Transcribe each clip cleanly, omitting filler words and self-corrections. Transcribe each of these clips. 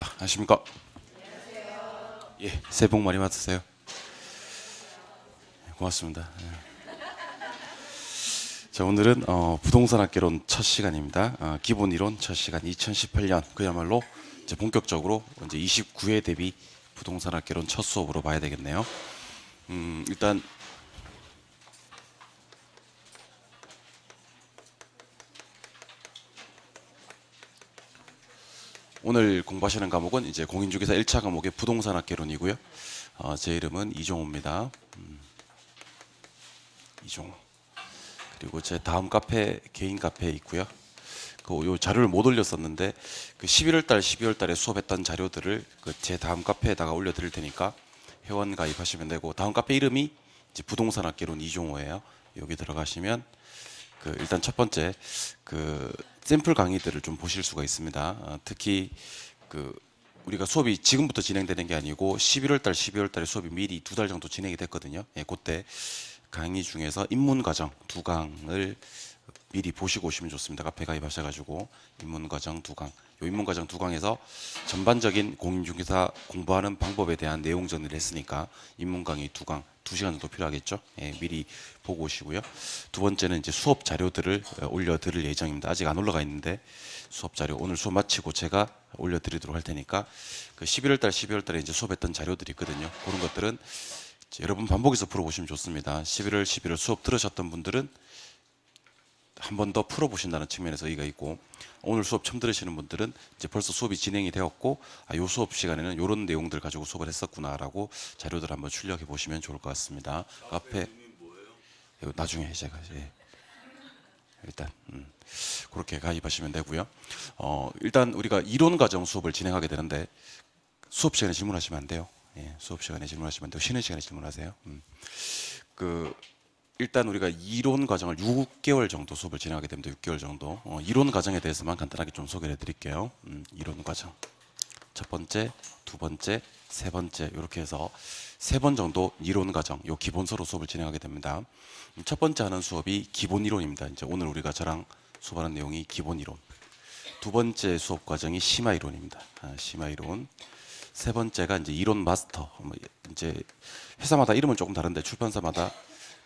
안녕하십니까? 예, 새해 복 많이 받으세요. 고맙습니다. 자, 오늘은 부동산 학개론 첫 시간입니다. 기본 이론 첫 시간 2018년 그야말로 이제 본격적으로 이제 29회 대비 부동산 학개론 첫 수업으로 봐야 되겠네요. 일단 오늘 공부하시는 과목은 이제 공인중개사 1차 과목의 부동산 학개론이고요. 제 이름은 이종호입니다. 이종호. 그리고 제 다음 카페 개인 카페에 있고요. 요 자료를 못 올렸었는데 그 11월 달, 12월 달에 수업했던 자료들을 제 다음 카페에다가 올려드릴 테니까 회원 가입하시면 되고, 다음 카페 이름이 이제 부동산 학개론 이종호예요. 여기 들어가시면 일단 첫 번째 샘플 강의들을 좀 보실 수가 있습니다. 특히 우리가 수업이 지금부터 진행되는 게 아니고 11월 달, 12월 달에 수업이 미리 2달 정도 진행이 됐거든요. 예, 그때 강의 중에서 입문과정 2강을 미리 보시고 오시면 좋습니다. 카페 가입하셔가지고 입문과정 2강, 요 입문과정 2강에서 전반적인 공인중개사 공부하는 방법에 대한 내용 정리를 했으니까 입문 강의 2강 2시간 정도 필요하겠죠. 예, 미리 보고 오시고요. 두 번째는 이제 수업 자료들을 올려드릴 예정입니다. 아직 안 올라가 있는데 수업 자료 오늘 수업 마치고 제가 올려드리도록 할 테니까 11월 달, 12월 달에 이제 수업했던 자료들이 있거든요. 그런 것들은 여러분 반복해서 풀어보시면 좋습니다. 11월, 11월 수업 들으셨던 분들은 한 번 더 풀어보신다는 측면에서 의의가 있고, 오늘 수업 처음 들으시는 분들은 이제 벌써 수업이 진행이 되었고, 요 수업 시간에는 이런 내용들 가지고 수업을 했었구나라고 자료들 한번 출력해 보시면 좋을 것 같습니다. 카페 나중에 제가 일단 그렇게 가입하시면 되고요. 일단 우리가 이론 과정 수업을 진행하게 되는데 수업 시간에 질문하시면 안 돼요. 예, 수업 시간에 질문하시면 안 되고 쉬는 시간에 질문하세요. 일단 우리가 이론 과정을 6개월 정도 수업을 진행하게 됩니다. 6개월 정도. 이론 과정에 대해서만 간단하게 좀 소개를 해드릴게요. 이론 과정. 첫 번째, 두 번째, 세 번째 이렇게 해서 3번 정도 이론 과정, 요 기본서로 수업을 진행하게 됩니다. 첫 번째 하는 수업이 기본 이론입니다. 이제 오늘 우리가 저랑 수업하는 내용이 기본 이론. 두 번째 수업 과정이 심화 이론입니다. 심화 이론. 세 번째가 이제 이론 마스터. 이제 회사마다 이름은 조금 다른데 출판사마다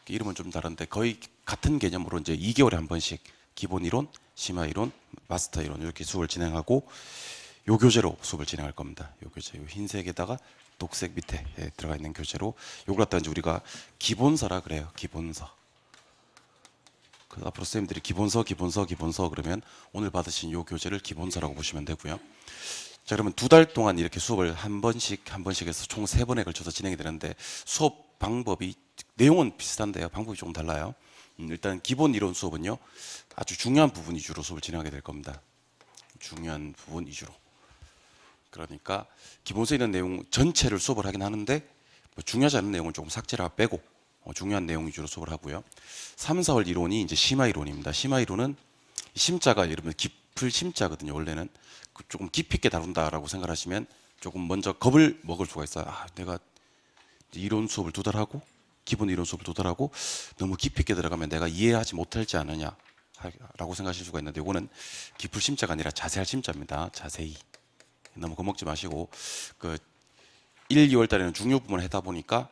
이름은 좀 다른데 거의 같은 개념으로 이제 2개월에 한 번씩 기본 이론, 심화 이론, 마스터 이론 이렇게 수업을 진행하고, 요 교재로 수업을 진행할 겁니다. 요 교재, 요 흰색에다가 녹색 밑에 들어가 있는 교재로 요걸 갖다 이제 우리가 기본서라 그래요. 기본서. 앞으로 선생님들이 기본서 그러면 오늘 받으신 요 교재를 기본서라고 보시면 되고요. 자, 그러면 2달 동안 이렇게 수업을 한 번씩 해서 총 3번에 걸쳐서 진행이 되는데, 수업 방법이 내용은 비슷한데요. 방법이 조금 달라요. 일단 기본 이론 수업은요, 아주 중요한 부분 위주로 수업을 진행하게 될 겁니다. 중요한 부분 위주로. 그러니까 기본서에 있는 내용 전체를 수업을 하긴 하는데 중요하지 않은 내용은 조금 삭제를 빼고 중요한 내용 위주로 수업을 하고요. 3, 4월 이론이 이제 심화 이론입니다. 심화 이론은 심자가 여러분 깊을 심자거든요. 원래는 조금 깊이 있게 다룬다라고 생각하시면 조금 먼저 겁을 먹을 수가 있어요. 내가 이론 수업을 2달 하고 기본 이론 수업을 2달 하고 너무 깊이 있게 들어가면 내가 이해하지 못할지 않느냐 라고 생각하실 수가 있는데, 이거는 깊을 심자가 아니라 자세할 심자입니다. 자세히. 너무 겁먹지 마시고 1, 2월 달에는 중요 부분을 하다 보니까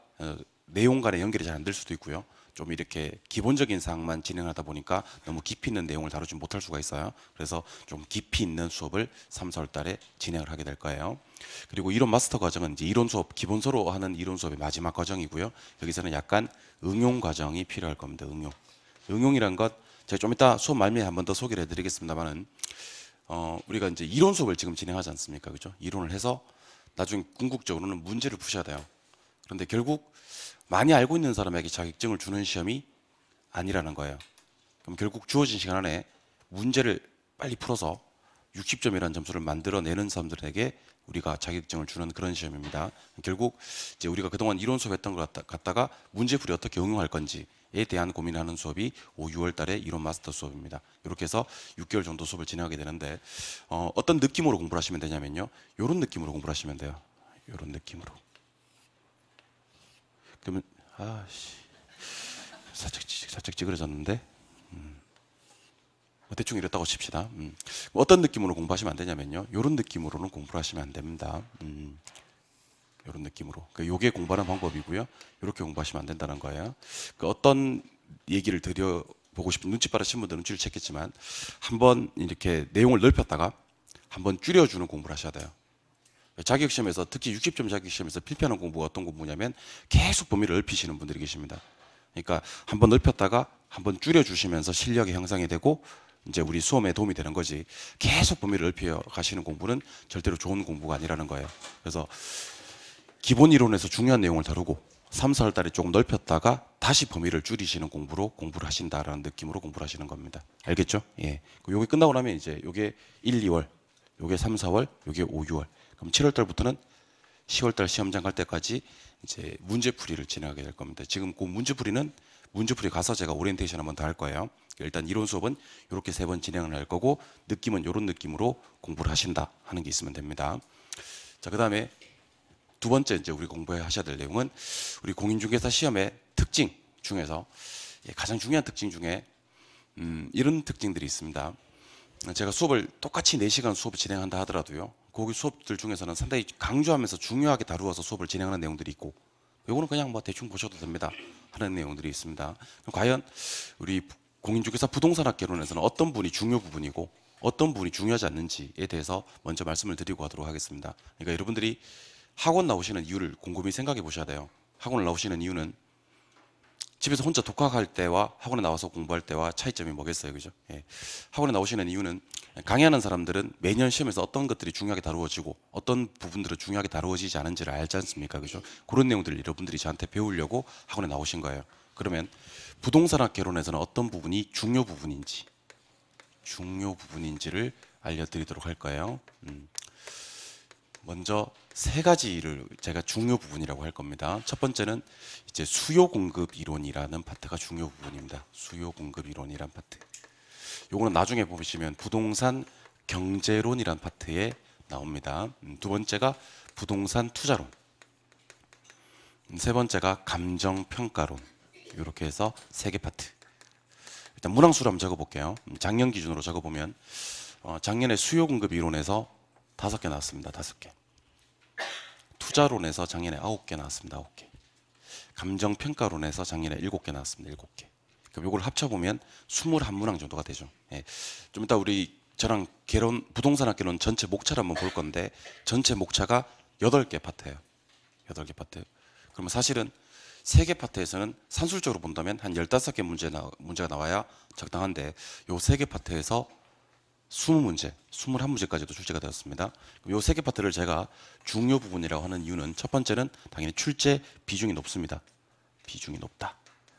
내용 간의 연결이 잘 안 될 수도 있고요. 좀 이렇게 기본적인 사항만 진행하다 보니까 너무 깊이 있는 내용을 다루지 못할 수가 있어요. 그래서 좀 깊이 있는 수업을 3, 4월 달에 진행을 하게 될 거예요. 그리고 이론 마스터 과정은 이제 이론 수업, 기본서로 하는 이론 수업의 마지막 과정이고요. 여기서는 약간 응용 과정이 필요할 겁니다. 응용이란 것 제가 좀 이따 수업 말미에 한 번 더 소개를 해드리겠습니다만은, 우리가 이제 이론 수업을 지금 진행하지 않습니까? 그죠? 이론을 해서 나중에 궁극적으로는 문제를 푸셔야 돼요. 그런데 결국 많이 알고 있는 사람에게 자격증을 주는 시험이 아니라는 거예요. 그럼 결국 주어진 시간 안에 문제를 빨리 풀어서 60점이라는 점수를 만들어내는 사람들에게 우리가 자격증을 주는 그런 시험입니다. 결국 이제 우리가 그동안 이론 수업했던 것 갖다가 문제풀이 어떻게 응용할 건지에 대한 고민하는 수업이 5, 6월 달에 이론 마스터 수업입니다. 이렇게 해서 6개월 정도 수업을 진행하게 되는데, 어떤 느낌으로 공부를 하시면 되냐면요, 이런 느낌으로 공부를 하시면 돼요. 이런 느낌으로. 그러면 살짝 찌그러졌는데, 뭐 대충 이랬다고 칩시다. 어떤 느낌으로 공부하시면 안 되냐면요. 이런 느낌으로는 공부를 하시면 안 됩니다. 이런 느낌으로. 요게 공부하는 방법이고요. 이렇게 공부하시면 안 된다는 거예요. 어떤 얘기를 드려보고 싶은 눈치 빠르신 분들은 눈치를 챘겠지만 한번 이렇게 내용을 넓혔다가 한번 줄여주는 공부를 하셔야 돼요. 자격시험에서 특히 60점 자격시험에서 필패하는 공부가 어떤 공부냐면 계속 범위를 넓히시는 분들이 계십니다. 그러니까 한번 넓혔다가 한번 줄여주시면서 실력이 향상이 되고 이제 우리 수험에 도움이 되는 거지 계속 범위를 넓혀 가시는 공부는 절대로 좋은 공부가 아니라는 거예요. 그래서 기본 이론에서 중요한 내용을 다루고 3, 4월 달에 조금 넓혔다가 다시 범위를 줄이시는 공부를 하신다라는 느낌으로 공부를 하시는 겁니다. 알겠죠? 예. 요게 끝나고 나면 이제 요게 1, 2월, 요게 3, 4월, 요게 5, 6월. 그럼 7월 달부터는 10월 달 시험장 갈 때까지 이제 문제풀이를 진행하게 될 겁니다. 지금 그 문제풀이 가서 제가 오리엔테이션 한번 더 할 거예요. 일단 이론 수업은 이렇게 3번 진행을 할 거고 느낌은 이런 느낌으로 공부를 하신다 하는 게 있으면 됩니다. 자, 그다음에 두 번째 이제 우리 공부하셔야 될 내용은 우리 공인중개사 시험의 특징 중에서 가장 중요한 특징 중에 이런 특징들이 있습니다. 제가 수업을 똑같이 4시간 수업을 진행한다 하더라도요. 거기 수업들 중에서는 상당히 강조하면서 중요하게 다루어서 수업을 진행하는 내용들이 있고 요거는 그냥 뭐 대충 보셔도 됩니다 하는 내용들이 있습니다. 그럼 과연 우리 공인중개사 부동산학개론에서는 어떤 부분이 중요 부분이고 어떤 부분이 중요하지 않는지에 대해서 먼저 말씀을 드리고 하도록 하겠습니다. 그러니까 여러분들이 학원 나오시는 이유를 곰곰이 생각해 보셔야 돼요. 학원을 나오시는 이유는 집에서 혼자 독학할 때와 학원에 나와서 공부할 때와 차이점이 뭐겠어요, 그죠? 예. 학원에 나오시는 이유는 강의하는 사람들은 매년 시험에서 어떤 것들이 중요하게 다루어지고 어떤 부분들은 중요하게 다루어지지 않은지를 알지 않습니까, 그죠? 그런 내용들을 여러분들이 저한테 배우려고 학원에 나오신 거예요. 그러면 부동산학 개론에서는 어떤 부분이 중요 부분인지를 알려드리도록 할 거예요. 먼저 3가지를 제가 중요 부분이라고 할 겁니다. 첫 번째는 이제 수요 공급 이론이라는 파트가 중요 부분입니다. 수요 공급 이론이란 파트. 요거는 나중에 보시면 부동산 경제론이란 파트에 나옵니다. 두 번째가 부동산 투자론. 세 번째가 감정 평가론. 이렇게 해서 3개 파트. 일단 문항수를 한번 적어 볼게요. 작년 기준으로 적어 보면 작년에 수요 공급 이론에서 5개 나왔습니다. 5개. 투자론에서 작년에 9개 나왔습니다. 9개. 감정평가론에서 작년에 7개 나왔습니다. 7개. 그럼 이걸 합쳐보면 21문항 정도가 되죠. 예. 좀 이따 우리 저랑 부동산학개론 전체 목차를 한번 볼 건데 전체 목차가 8개 파트예요. 8개 파트. 그러면 사실은 3개 파트에서는 산술적으로 본다면 한 15개 문제가 나와야 적당한데 요 3개 파트에서 20문제, 21문제까지도 출제가 되었습니다. 이 3개 파트를 제가 중요 부분이라고 하는 이유는 첫 번째는 당연히 출제 비중이 높습니다. 비중이 높다.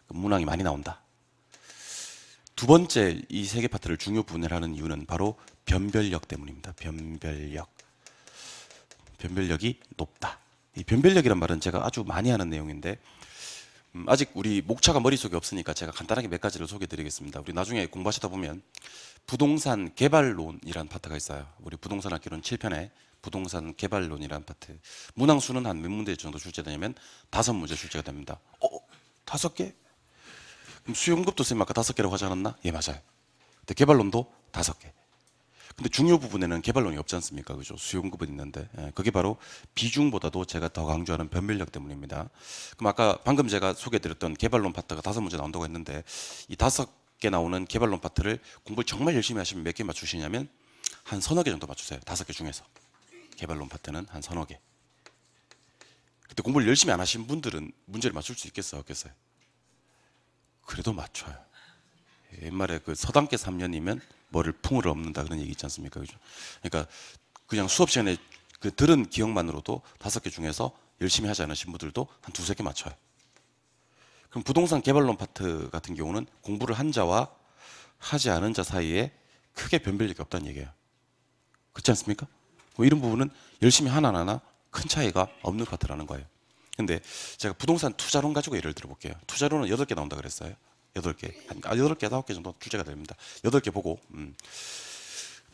문항이 많이 나온다. 두 번째 이 3개 파트를 중요 부분이라고 하는 이유는 바로 변별력 때문입니다. 변별력이 높다. 이 변별력이란 말은 제가 아주 많이 하는 내용인데 아직 우리 목차가 머릿속에 없으니까 제가 간단하게 몇 가지를 소개해 드리겠습니다. 우리 나중에 공부하시다 보면 부동산 개발론이라는 파트가 있어요. 우리 부동산 학개론 7편에 부동산 개발론이라는 파트. 문항수는 한 몇 문제 정도 출제되냐면 5문제 출제가 됩니다. 5개? 그럼 수요공급도 선생님 아까 5개라고 하지 않았나? 예, 맞아요. 근데 개발론도 5개. 근데 중요 부분에는 개발론이 없지 않습니까? 그죠? 수요공급은 있는데. 예, 그게 바로 비중보다도 제가 더 강조하는 변별력 때문입니다. 그럼 아까 방금 제가 소개해드렸던 개발론 파트가 5문제 나온다고 했는데 이 5개 나오는 개발론 파트를 공부를 정말 열심히 하시면 몇 개 맞추시냐면 한 서너 개 정도 맞추세요. 5개 중에서. 개발론 파트는 한 서너 개. 그때 공부를 열심히 안 하신 분들은 문제를 맞출 수 있겠어요? 없겠어요? 그래도 맞춰요. 옛말에 그 서당계 3년이면 뭐를 풍을 없는다 그런 얘기 있지 않습니까? 그죠? 그러니까 그냥 수업 시간에 그 들은 기억만으로도 5개 중에서 열심히 하지 않으신 분들도 한 2~3개 맞춰요. 그럼 부동산 개발론 파트 같은 경우는 공부를 한 자와 하지 않은 자 사이에 크게 변별력이 없다는 얘기예요. 그렇지 않습니까? 뭐 이런 부분은 열심히 하나하나 큰 차이가 없는 파트라는 거예요. 근데 제가 부동산 투자론 가지고 예를 들어볼게요. 투자론은 8개 나온다 그랬어요. 8개, 8개, 9개 정도 출제가 됩니다. 8개 보고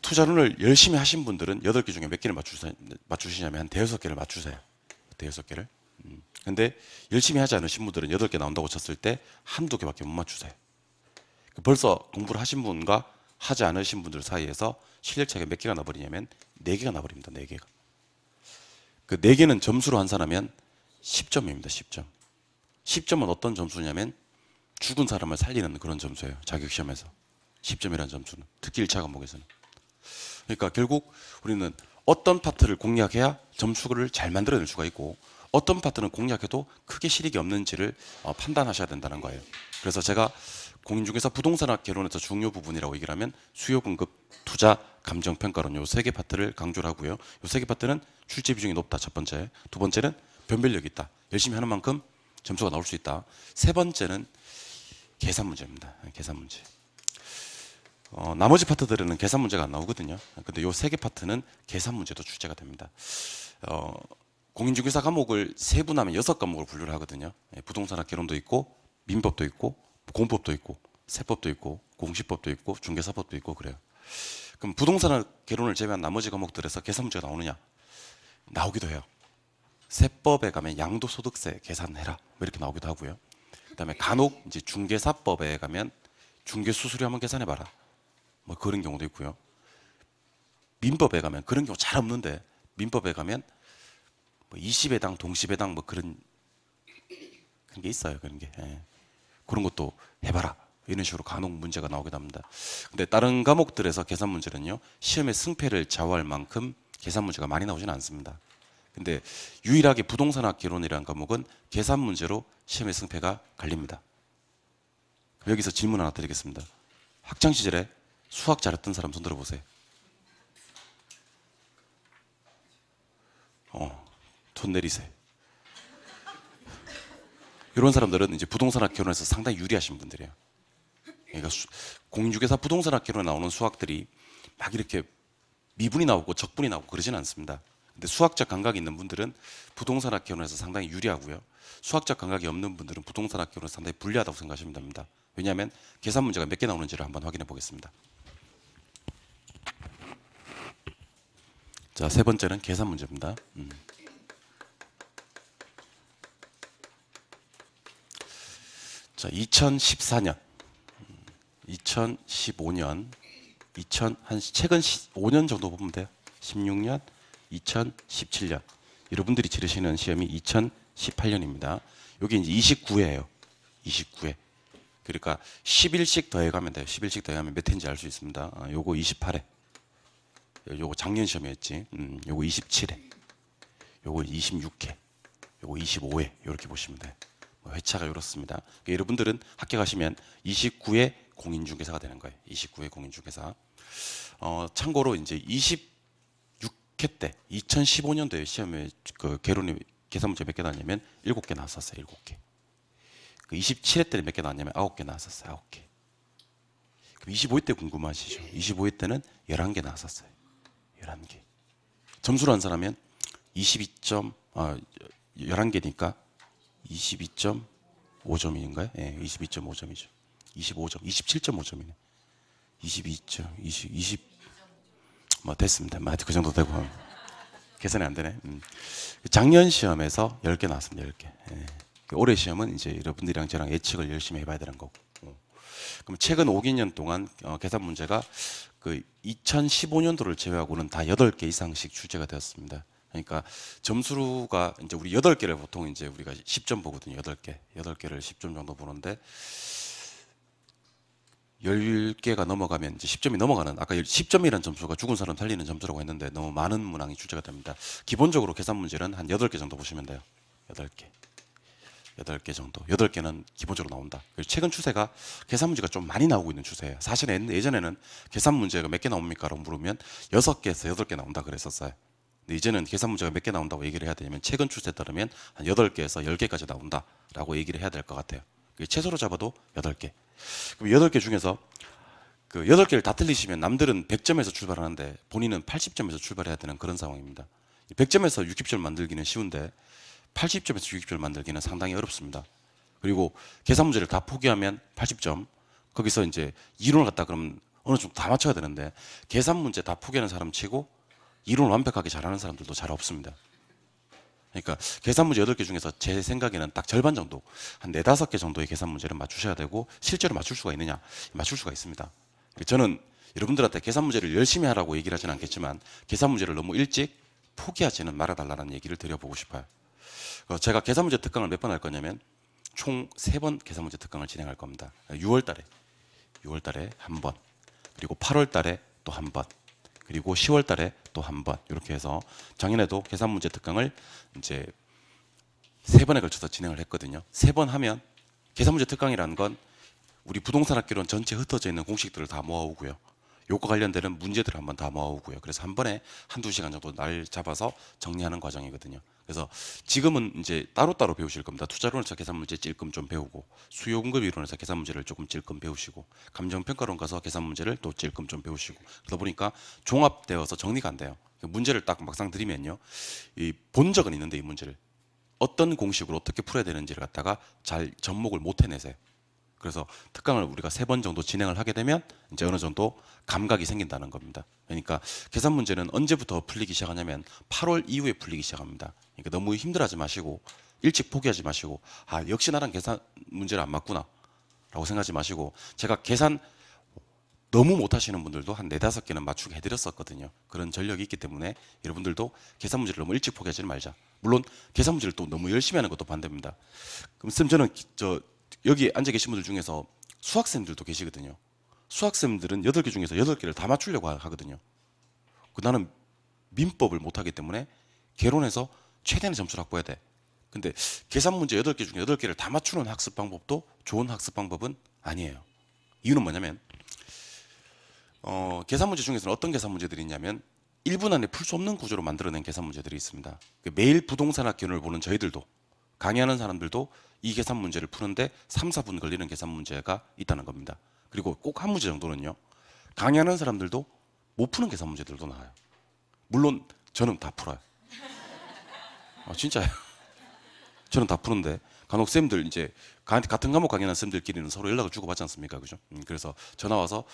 투자론을 열심히 하신 분들은 8개 중에 몇 개를 맞추시냐면 한 5개를 맞추세요. 5개를. 근데 열심히 하지 않으신 분들은 8개 나온다고 쳤을 때 한두 개밖에 못 맞추세요. 벌써 공부를 하신 분과 하지 않으신 분들 사이에서 실력 차이가 몇 개가 나버리냐면 4개가 나버립니다. 4개가. 그 4개는 점수로 환산하면 10점입니다. 10점. 10점은 어떤 점수냐면 죽은 사람을 살리는 그런 점수예요. 자격시험에서. 10점이라는 점수는. 특히 1차 과목에서는. 그러니까 결국 우리는 어떤 파트를 공략해야 점수를 잘 만들어낼 수가 있고 어떤 파트는 공략해도 크게 실익이 없는지를 판단하셔야 된다는 거예요. 그래서 제가 공인중개사 부동산학 개론에서 중요 부분이라고 얘기를 하면 수요, 공급, 투자, 감정, 평가론 요 3개 파트를 강조를 하고요. 요 3개 파트는 출제 비중이 높다. 첫 번째. 두 번째는 변별력이 있다. 열심히 하는 만큼 점수가 나올 수 있다. 세 번째는 계산 문제입니다. 계산 문제. 나머지 파트들은 계산 문제가 안 나오거든요. 근데 요 3개 파트는 계산 문제도 출제가 됩니다. 공인중개사 과목을 세분하면 6과목을 분류를 하거든요. 부동산학 개론도 있고 민법도 있고 공법도 있고 세법도 있고 공시법도 있고 중개사법도 있고 그래요. 그럼 부동산학 개론을 제외한 나머지 과목들에서 계산 문제가 나오느냐? 나오기도 해요. 세법에 가면 양도소득세 계산해라 뭐 이렇게 나오기도 하고요. 그다음에 간혹 이제 중개사법에 가면 중개수수료 한번 계산해봐라 뭐 그런 경우도 있고요. 민법에 가면 그런 경우 잘 없는데 민법에 가면 뭐 20회당 동시배당 뭐 그런 게 있어요. 그런 게 그런 것도 해봐라 이런 식으로 간혹 문제가 나오기도 합니다. 근데 다른 과목들에서 계산 문제는요 시험의 승패를 좌우할 만큼 계산 문제가 많이 나오지는 않습니다. 근데 유일하게 부동산학 개론이라는 과목은 계산 문제로 시험의 승패가 갈립니다. 여기서 질문 하나 드리겠습니다. 학창 시절에 수학 잘했던 사람 손 들어보세요. 손 내리세요. 이런 사람들은 이제 부동산학 개론에서 상당히 유리하신 분들이에요. 그러니까 공인중개사 부동산학 개론에 나오는 수학들이 막 이렇게 미분이 나오고 적분이 나오고 그러지는 않습니다. 근데 수학적 감각이 있는 분들은 부동산학 개론에서 상당히 유리하고요. 수학적 감각이 없는 분들은 부동산학 개론에서 상당히 불리하다고 생각하시면 됩니다. 왜냐하면 계산 문제가 몇 개 나오는지를 한번 확인해 보겠습니다. 자, 세 번째는 계산 문제입니다. 자, 2014년, 2015년, 최근 5년 정도 보면 돼요. 16년, 2017년. 여러분들이 치르시는 시험이 2018년입니다. 여기 이제 29회예요. 29회. 그러니까 10일씩 더해가면 돼요. 10일씩 더해가면 몇 회인지 알 수 있습니다. 요거 28회. 요거 작년 시험이었지. 요거 27회. 요거 26회. 요거 25회. 이렇게 보시면 돼요. 회차가 이렇습니다. 그러니까 여러분들은 합격하시면 29회 공인중개사가 되는 거예요. 29회 공인중개사. 참고로 이제 26회 때 2015년도에 시험에 그 개론이 계산 문제 몇 개 나왔냐면 7개 나왔었어요. 7개. 그 27회 때는 몇 개 나왔냐면 9개 나왔었어요. 9개. 그럼 25회 때 궁금하시죠? 25회 때는 11개 나왔었어요. 11개. 점수로 환산하면 11개니까 22.5점인가요? 예, 22.5점이죠. 25점, 27.5점이네. 20, 됐습니다. 그 정도 되고. 계산이 안 되네. 작년 시험에서 10개 나왔습니다. 10개. 예. 올해 시험은 이제 여러분들이랑 저랑 예측을 열심히 해봐야 되는 거고. 그럼 최근 5개년 동안 계산 문제가 그 2015년도를 제외하고는 다 8개 이상씩 출제가 되었습니다. 그러니까 점수가 이제 우리 8개를 보통 이제 우리가 10점 보거든요. 8개를 10점 정도 보는데 10개가 넘어가면 이제 10점이 넘어가는 아까 10점이라는 점수가 죽은 사람 살리는 점수라고 했는데 너무 많은 문항이 출제가 됩니다. 기본적으로 계산 문제는 한 8개 정도 보시면 돼요. 8개 정도. 8개는 기본적으로 나온다. 최근 추세가 계산 문제가 좀 많이 나오고 있는 추세예요. 사실 예전에는 계산 문제가 몇 개 나옵니까? 라고 물으면 6개에서 8개 나온다 그랬었어요. 근데 이제는 계산 문제가 몇 개 나온다고 얘기를 해야 되냐면 최근 추세에 따르면 한 8개에서 10개까지 나온다라고 얘기를 해야 될 것 같아요. 최소로 잡아도 8개. 그럼 8개 중에서 그 8개를 다 틀리시면 남들은 100점에서 출발하는데 본인은 80점에서 출발해야 되는 그런 상황입니다. 100점에서 60점 만들기는 쉬운데 80점에서 60점 만들기는 상당히 어렵습니다. 그리고 계산 문제를 다 포기하면 80점. 거기서 이제 이론을 갖다 그러면 어느 정도 다 맞춰야 되는데 계산 문제 다 포기하는 사람 치고 이론을 완벽하게 잘하는 사람들도 잘 없습니다. 그러니까 계산 문제 8개 중에서 제 생각에는 딱 절반 정도, 한 4, 5개 정도의 계산 문제를 맞추셔야 되고 실제로 맞출 수가 있느냐? 맞출 수가 있습니다. 저는 여러분들한테 계산 문제를 열심히 하라고 얘기를 하진 않겠지만 계산 문제를 너무 일찍 포기하지는 말아달라는 얘기를 드려보고 싶어요. 제가 계산 문제 특강을 몇 번 할 거냐면 총 3번 계산 문제 특강을 진행할 겁니다. 6월 달에 한 번, 그리고 8월 달에 또 한 번, 그리고 10월 달에 또 한 번, 이렇게 해서 작년에도 계산 문제 특강을 이제 3번에 걸쳐서 진행을 했거든요. 3번 하면 계산 문제 특강이라는 건 우리 부동산 학교론 전체 흩어져 있는 공식들을 다 모아오고요. 요거 관련되는 문제들을 한번 다 모아오고요. 그래서 한 번에 한두 시간 정도 날 잡아서 정리하는 과정이거든요. 그래서 지금은 이제 따로따로 배우실 겁니다. 투자론에서 계산 문제 찔끔 좀 배우고, 수요공급 이론에서 계산 문제를 조금 찔끔 배우시고, 감정평가론 가서 계산 문제를 또 찔끔 좀 배우시고, 그러다 보니까 종합되어서 정리가 안 돼요. 문제를 딱 막상 드리면요, 이 본 적은 있는데 이 문제를 어떤 공식으로 어떻게 풀어야 되는지를 갖다가 잘 접목을 못 해내세요. 그래서 특강을 우리가 3번 정도 진행을 하게 되면 이제 어느 정도 감각이 생긴다는 겁니다. 그러니까 계산 문제는 언제부터 풀리기 시작하냐면 8월 이후에 풀리기 시작합니다. 그러니까 너무 힘들어하지 마시고 일찍 포기하지 마시고, 아 역시 나랑 계산 문제를 안 맞구나 라고 생각하지 마시고, 제가 계산 너무 못하시는 분들도 한 4-5개는 맞추게 해드렸었거든요. 그런 전력이 있기 때문에 여러분들도 계산 문제를 너무 일찍 포기하지 말자. 물론 계산 문제를 또 너무 열심히 하는 것도 반대입니다. 그럼 쌤, 저는 여기 앉아 계신 분들 중에서 수학생들도 계시거든요. 수학생들은 8개 중에서 8개를 다 맞추려고 하거든요. 나는 민법을 못하기 때문에 개론에서 최대한의 점수를 확보해야 돼. 근데 계산 문제 8개 중에 8개를 다 맞추는 학습 방법도 좋은 학습 방법은 아니에요. 이유는 뭐냐면 계산 문제 중에서는 어떤 계산 문제들이 있냐면 1분 안에 풀 수 없는 구조로 만들어낸 계산 문제들이 있습니다. 매일 부동산학 기본을 보는 저희들도, 강의하는 사람들도 이 계산 문제를 푸는데 3-4분 걸리는 계산 문제가 있다는 겁니다. 그리고 꼭 한 문제 정도는요, 강의하는 사람들도 못 푸는 계산 문제들도 나와요. 물론 저는 다 풀어요. 진짜요. 저는 다 푸는데 간혹 쌤들 이제 같은 과목 강의하는 쌤들끼리는 서로 연락을 주고받지 않습니까? 그죠? 그래서 전화 와서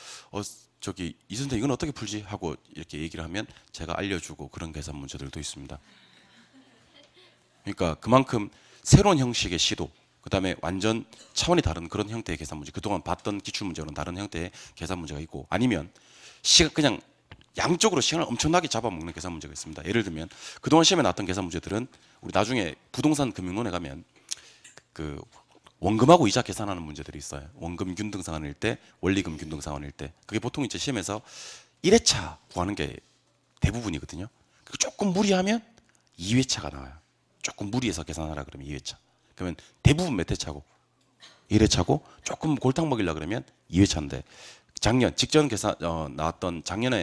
저기 이 선생님 이건 어떻게 풀지? 하고 이렇게 얘기를 하면 제가 알려주고, 그런 계산 문제들도 있습니다. 그러니까 그만큼 새로운 형식의 시도, 그 다음에 완전 차원이 다른 그런 형태의 계산 문제, 그동안 봤던 기출문제와는 다른 형태의 계산 문제가 있고, 아니면 그냥 양쪽으로 시간을 엄청나게 잡아먹는 계산 문제가 있습니다. 예를 들면 그동안 시험에 나왔던 계산 문제들은 우리 나중에 부동산 금융론에 가면 그 원금하고 이자 계산하는 문제들이 있어요. 원금 균등상환일 때, 원리금 균등상환일 때. 그게 보통 이제 시험에서 1회차 구하는 게 대부분이거든요. 조금 무리하면 2회차가 나와요. 조금 무리해서 계산하라 그러면 2회차. 그러면 대부분 몇 회차고? 1회차고, 조금 골탕 먹이려 그러면 2회차인데, 작년에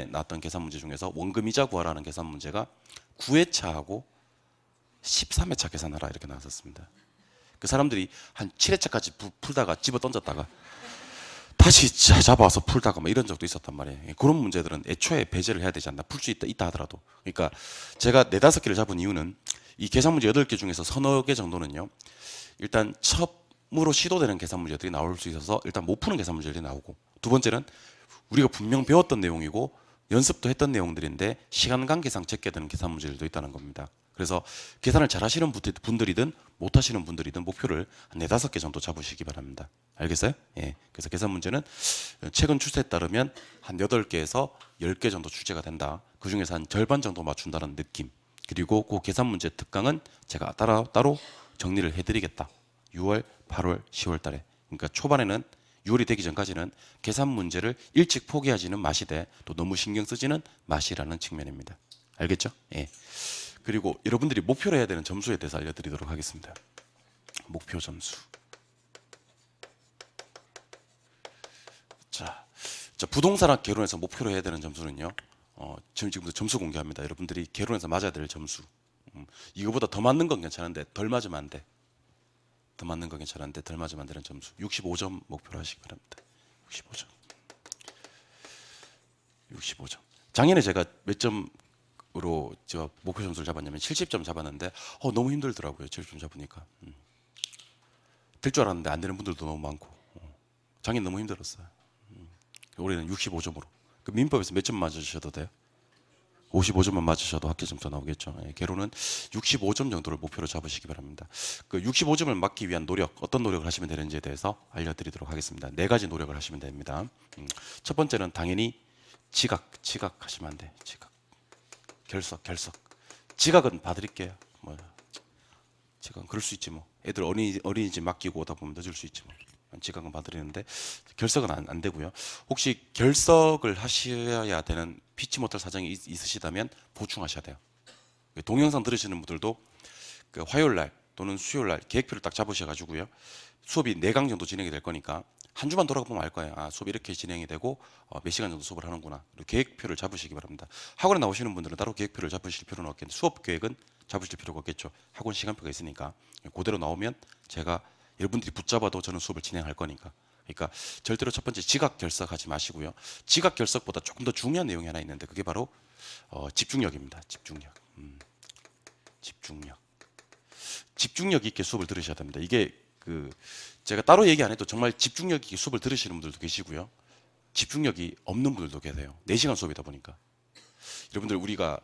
나왔던 계산 문제 중에서 원금 이자 구하라는 계산 문제가 9회차하고 13회차 계산하라 이렇게 나왔었습니다. 그 사람들이 한 7회차까지 풀다가 집어 던졌다가 다시 잡아서 풀다가 뭐 이런 적도 있었단 말이에요. 그런 문제들은 애초에 배제를 해야 되지 않나. 풀 수 있다 하더라도. 그러니까 제가 4-5개를 잡은 이유는 이 계산 문제 8개 중에서 서너 개 정도는요, 일단 처음으로 시도되는 계산 문제들이 나올 수 있어서 일단 못 푸는 계산 문제들이 나오고, 두 번째는 우리가 분명 배웠던 내용이고 연습도 했던 내용들인데 시간 관계상 적게 되는 계산 문제들도 있다는 겁니다. 그래서 계산을 잘 하시는 분들이든 못 하시는 분들이든 목표를 한 4-5개 정도 잡으시기 바랍니다. 알겠어요? 예. 그래서 계산 문제는 최근 추세에 따르면 한 8개에서 10개 정도 출제가 된다. 그 중에서 한 절반 정도 맞춘다는 느낌. 그리고 그 계산 문제 특강은 제가 따로 정리를 해드리겠다. 6월, 8월, 10월 달에. 그러니까 초반에는 6월이 되기 전까지는 계산 문제를 일찍 포기하지는 마시되 또 너무 신경 쓰지는 마시라는 측면입니다. 알겠죠? 예. 그리고 여러분들이 목표로 해야 되는 점수에 대해서 알려드리도록 하겠습니다. 목표 점수. 자, 부동산학 개론에서 목표로 해야 되는 점수는요, 지금부터 점수 공개합니다. 여러분들이 개론에서 맞아야 될 점수. 이거보다 더 맞는 건 괜찮은데 덜 맞으면 안 돼. 더 맞는 건 괜찮은데 덜 맞으면 안 되는 점수. 65점 목표로 하시기 바랍니다. 65점. 65점. 작년에 제가 몇 점으로 제가 목표 점수를 잡았냐면 70점 잡았는데 너무 힘들더라고요. 70점 잡으니까. 될 줄 알았는데 안 되는 분들도 너무 많고. 작년 너무 힘들었어요. 올해는 65점으로. 그 민법에서 몇 점 맞으셔도 돼요? 55점만 맞으셔도 학교 점수 나오겠죠. 예, 개론은 65점 정도를 목표로 잡으시기 바랍니다. 그 65점을 맞기 위한 노력, 어떤 노력을 하시면 되는지에 대해서 알려드리도록 하겠습니다. 4가지 노력을 하시면 됩니다. 첫 번째는 당연히 지각 하시면 안 돼. 지각. 결석. 지각은 봐드릴게요. 뭐 지각은 그럴 수 있지 뭐. 애들 어린이집 맡기고 오다 보면 늦을 수 있지 뭐. 지각은 봐드리는데 결석은 안 되고요. 혹시 결석을 하셔야 되는 피치 못할 사정이 있으시다면 보충하셔야 돼요. 동영상 들으시는 분들도 그 화요일 날 또는 수요일 날 계획표를 딱 잡으셔가지고요. 수업이 4강 정도 진행이 될 거니까 한 주만 돌아보면 알 거예요. 아, 수업이 이렇게 진행이 되고 몇 시간 정도 수업을 하는구나. 계획표를 잡으시기 바랍니다. 학원에 나오시는 분들은 따로 계획표를 잡으실 필요는 없겠는데 수업 계획은 잡으실 필요가 없겠죠. 학원 시간표가 있으니까 그대로 나오면 제가 여러분들이 붙잡아도 저는 수업을 진행할 거니까. 그러니까 절대로 첫 번째 지각 결석하지 마시고요. 지각 결석보다 조금 더 중요한 내용이 하나 있는데 그게 바로 집중력입니다. 집중력 있게 수업을 들으셔야 됩니다. 이게 제가 따로 얘기 안 해도 정말 집중력 있게 수업을 들으시는 분들도 계시고요. 집중력이 없는 분들도 계세요. 4시간 수업이다 보니까. 여러분들 우리가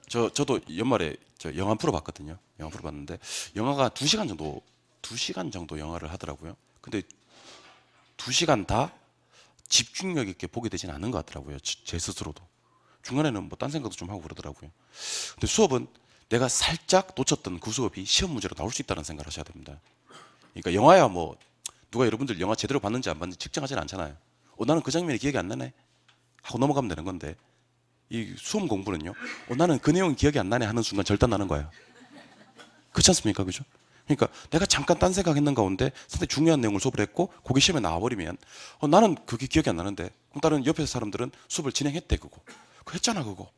저도 연말에 영화 프로 봤거든요. 영화 프로 봤는데 영화가 2시간 정도 영화를 하더라고요. 근데 2시간 다 집중력 있게 보게 되진 않은 것 같더라고요. 제 스스로도. 중간에는 뭐 딴 생각도 좀 하고 그러더라고요. 근데 수업은 내가 살짝 놓쳤던 그 수업이 시험 문제로 나올 수 있다는 생각을 하셔야 됩니다. 그러니까 영화야 뭐 누가 여러분들 영화 제대로 봤는지 안 봤는지 측정하지는 않잖아요. 나는 그 장면이 기억이 안 나네 하고 넘어가면 되는 건데 이 수험 공부는요. 나는 그 내용이 기억이 안 나네 하는 순간 절단 나는 거예요. 그렇지 않습니까? 그죠? 그러니까 내가 잠깐 딴 생각했는 가운데 상당히 중요한 내용을 수업을 했고 그게 시험에 나와버리면 나는 그게 기억이 안 나는데 그럼 다른 옆에 사람들은 수업을 진행했대 그거 했잖아 그거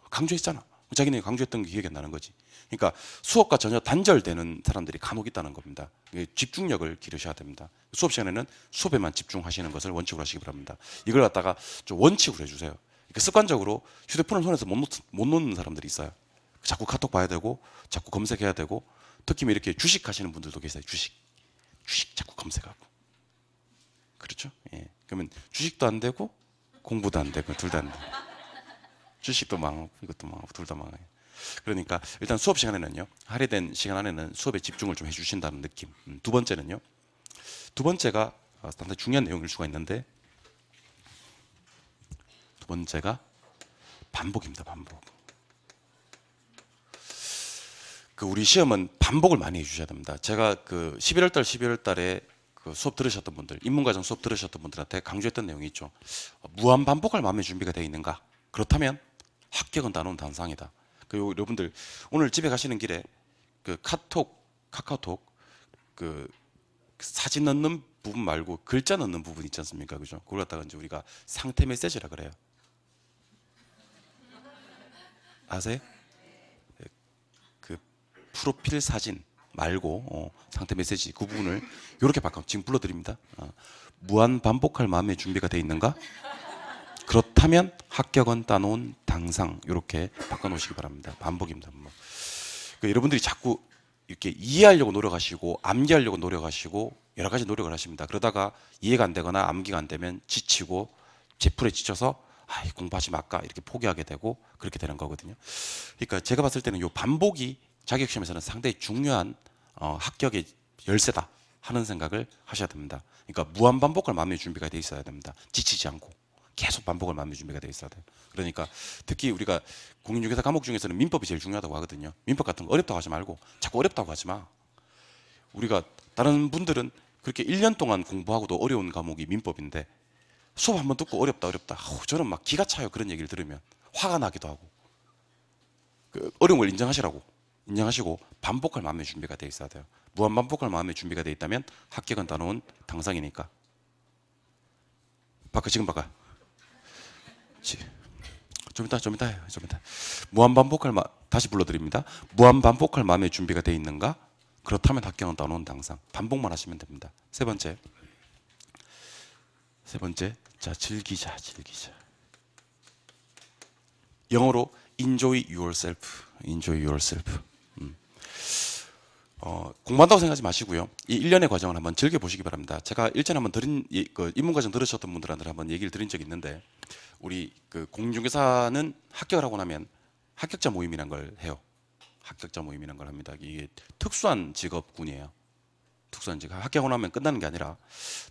강조했잖아 자기네 강조했던 게 기억이 안 나는 거지. 그러니까 수업과 전혀 단절되는 사람들이 간혹 있다는 겁니다. 집중력을 기르셔야 됩니다. 수업 시간에는 수업에만 집중하시는 것을 원칙으로 하시기 바랍니다. 이걸 갖다가 좀 원칙으로 해주세요. 그러니까 습관적으로 휴대폰을 손에서 못 놓는 사람들이 있어요. 자꾸 카톡 봐야 되고 자꾸 검색해야 되고 특히 이렇게 주식 하시는 분들도 계세요. 주식 자꾸 검색하고 그렇죠? 예. 그러면 주식도 안 되고 공부도 안 되고 둘 다 안 돼요. 주식도 망하고 이것도 망하고 둘 다 망해요. 그러니까 일단 수업 시간에는요. 할애된 시간 안에는 수업에 집중을 좀 해주신다는 느낌. 두 번째는요. 두 번째가 상당히 중요한 내용일 수가 있는데 두 번째가 반복입니다. 반복. 우리 시험은 반복을 많이 해주셔야 됩니다. 제가 11월 달, 12월 달에 수업 들으셨던 분들, 인문과정 수업 들으셨던 분들한테 강조했던 내용이 있죠. 무한 반복할 마음의 준비가 되어 있는가? 그렇다면 합격은 따놓은 단상이다. 그리고 여러분들 오늘 집에 가시는 길에 카카오톡 사진 넣는 부분 말고 글자 넣는 부분 있지 않습니까? 그죠? 그걸 갖다가 이제 우리가 상태 메시지라 그래요. 아세요? 프로필 사진 말고 상태 메시지 그 부분을 이렇게 바꿔 지금 불러드립니다. 무한 반복할 마음의 준비가 되어 있는가? 그렇다면 합격은 따놓은 당상 이렇게 바꿔놓으시기 바랍니다. 반복입니다. 여러분들이 자꾸 이렇게 이해하려고 노력하시고 암기하려고 노력하시고 여러 가지 노력을 하십니다. 그러다가 이해가 안 되거나 암기가 안 되면 지치고 제풀에 지쳐서 공부하지 말까 이렇게 포기하게 되고 그렇게 되는 거거든요. 그러니까 제가 봤을 때는 이 반복이 자격시험에서는 상당히 중요한 합격의 열쇠다 하는 생각을 하셔야 됩니다. 그러니까 무한 반복할 마음의 준비가 되어 있어야 됩니다. 지치지 않고 계속 반복할 마음의 준비가 되어 있어야 돼요. 그러니까 특히 우리가 공인중개사 과목 중에서는 민법이 제일 중요하다고 하거든요. 민법 같은 거 어렵다고 하지 말고 자꾸 어렵다고 하지 마. 우리가 다른 분들은 그렇게 1년 동안 공부하고도 어려운 과목이 민법인데 수업 한번 듣고 어렵다 저는 막 기가 차요. 그런 얘기를 들으면 화가 나기도 하고 어려운 걸 인정하시고 반복할 마음의 준비가 되어 있어야 돼요. 무한 반복할 마음의 준비가 되어 있다면 합격은 따놓은 당상이니까. 지금 바꿔. 좀 이따 해요. 무한 반복할 다시 불러드립니다. 무한 반복할 마음의 준비가 되어 있는가? 그렇다면 합격은 따놓은 당상. 반복만 하시면 됩니다. 세 번째. 자, 즐기자. 영어로 enjoy yourself. 공부한다고 생각하지 마시고요. 이 1년의 과정을 한번 즐겨보시기 바랍니다. 제가 일전에 한번 인문과정 들으셨던 분들한테 한번 얘기를 드린 적이 있는데 우리 공인중개사는 합격을 하고 나면 합격자 모임이란 걸 해요. 합격자 모임이란 걸 합니다. 이게 특수한 직업군이에요. 특수한지가 합격하고 나면 끝나는 게 아니라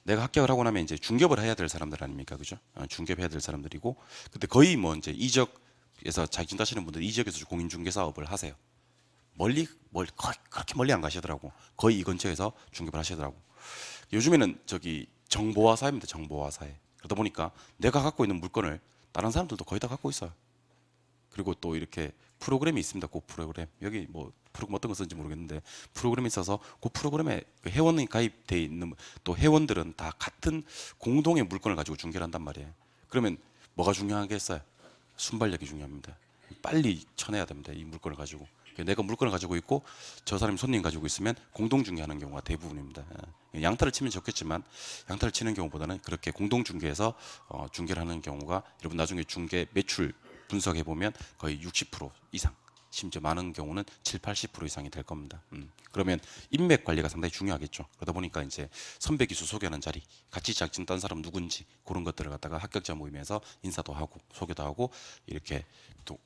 내가 합격을 하고 나면 이제 중개업을 해야 될 사람들 아닙니까, 그죠? 중개업해야 될 사람들이고, 근데 거의 뭐 이제 이적에서 자격증 따시는 분들 이적에서 공인중개 사업을 하세요. 거의 그렇게 멀리 안 가시더라고. 거의 이 근처에서 중개업을 하시더라고. 요즘에는 저기 정보화 사회입니다, 정보화 사회. 그러다 보니까 내가 갖고 있는 물건을 다른 사람들도 거의 다 갖고 있어요. 그리고 또 이렇게 프로그램이 있습니다. 그 프로그램 여기 뭐 프로그램 어떤 거 쓰는지 모르겠는데 프로그램이 있어서 그 프로그램에 그 회원이 가입돼 있는 또 회원들은 다 같은 공동의 물건을 가지고 중개를 한단 말이에요. 그러면 뭐가 중요하겠어요? 순발력이 중요합니다. 빨리 쳐내야 됩니다. 이 물건을 가지고. 내가 물건을 가지고 있고 저 사람이 손님 가지고 있으면 공동 중개하는 경우가 대부분입니다. 양타를 치면 좋겠지만 양타를 치는 경우보다는 그렇게 공동 중개해서 중개를 하는 경우가 여러분 나중에 중개 매출 분석해 보면 거의 60% 이상, 심지어 많은 경우는 70~80% 이상이 될 겁니다. 그러면 인맥 관리가 상당히 중요하겠죠. 그러다 보니까 이제 선배 기수 소개하는 자리, 같이 자격증 딴 사람 누군지 그런 것들을 갖다가 합격자 모임에서 인사도 하고 소개도 하고 이렇게 또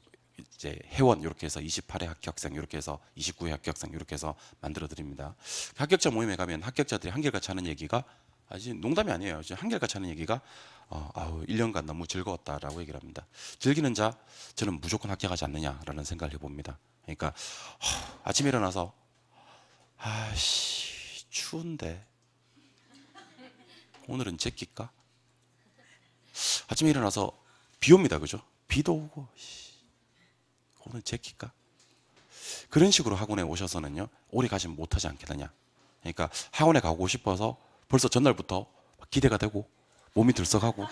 이제 회원 이렇게 해서 28회 합격생 이렇게 해서 29회 합격생 이렇게 해서 만들어 드립니다. 합격자 모임에 가면 합격자들이 한결같이 하는 얘기가 아직 농담이 아니에요. 한결같이 하는 얘기가 1년간 너무 즐거웠다라고 얘기를 합니다. 즐기는 자 저는 무조건 합격하지 않느냐라는 생각을 해봅니다. 그러니까 아침에 일어나서 추운데 오늘은 제낄까? 아침에 일어나서 비 옵니다, 그죠? 비도 오고 오늘 제낄까? 그런 식으로 학원에 오셔서는요 오래 가시면 못하지 않겠느냐. 그러니까 학원에 가고 싶어서 벌써 전날부터 기대가 되고 몸이 들썩하고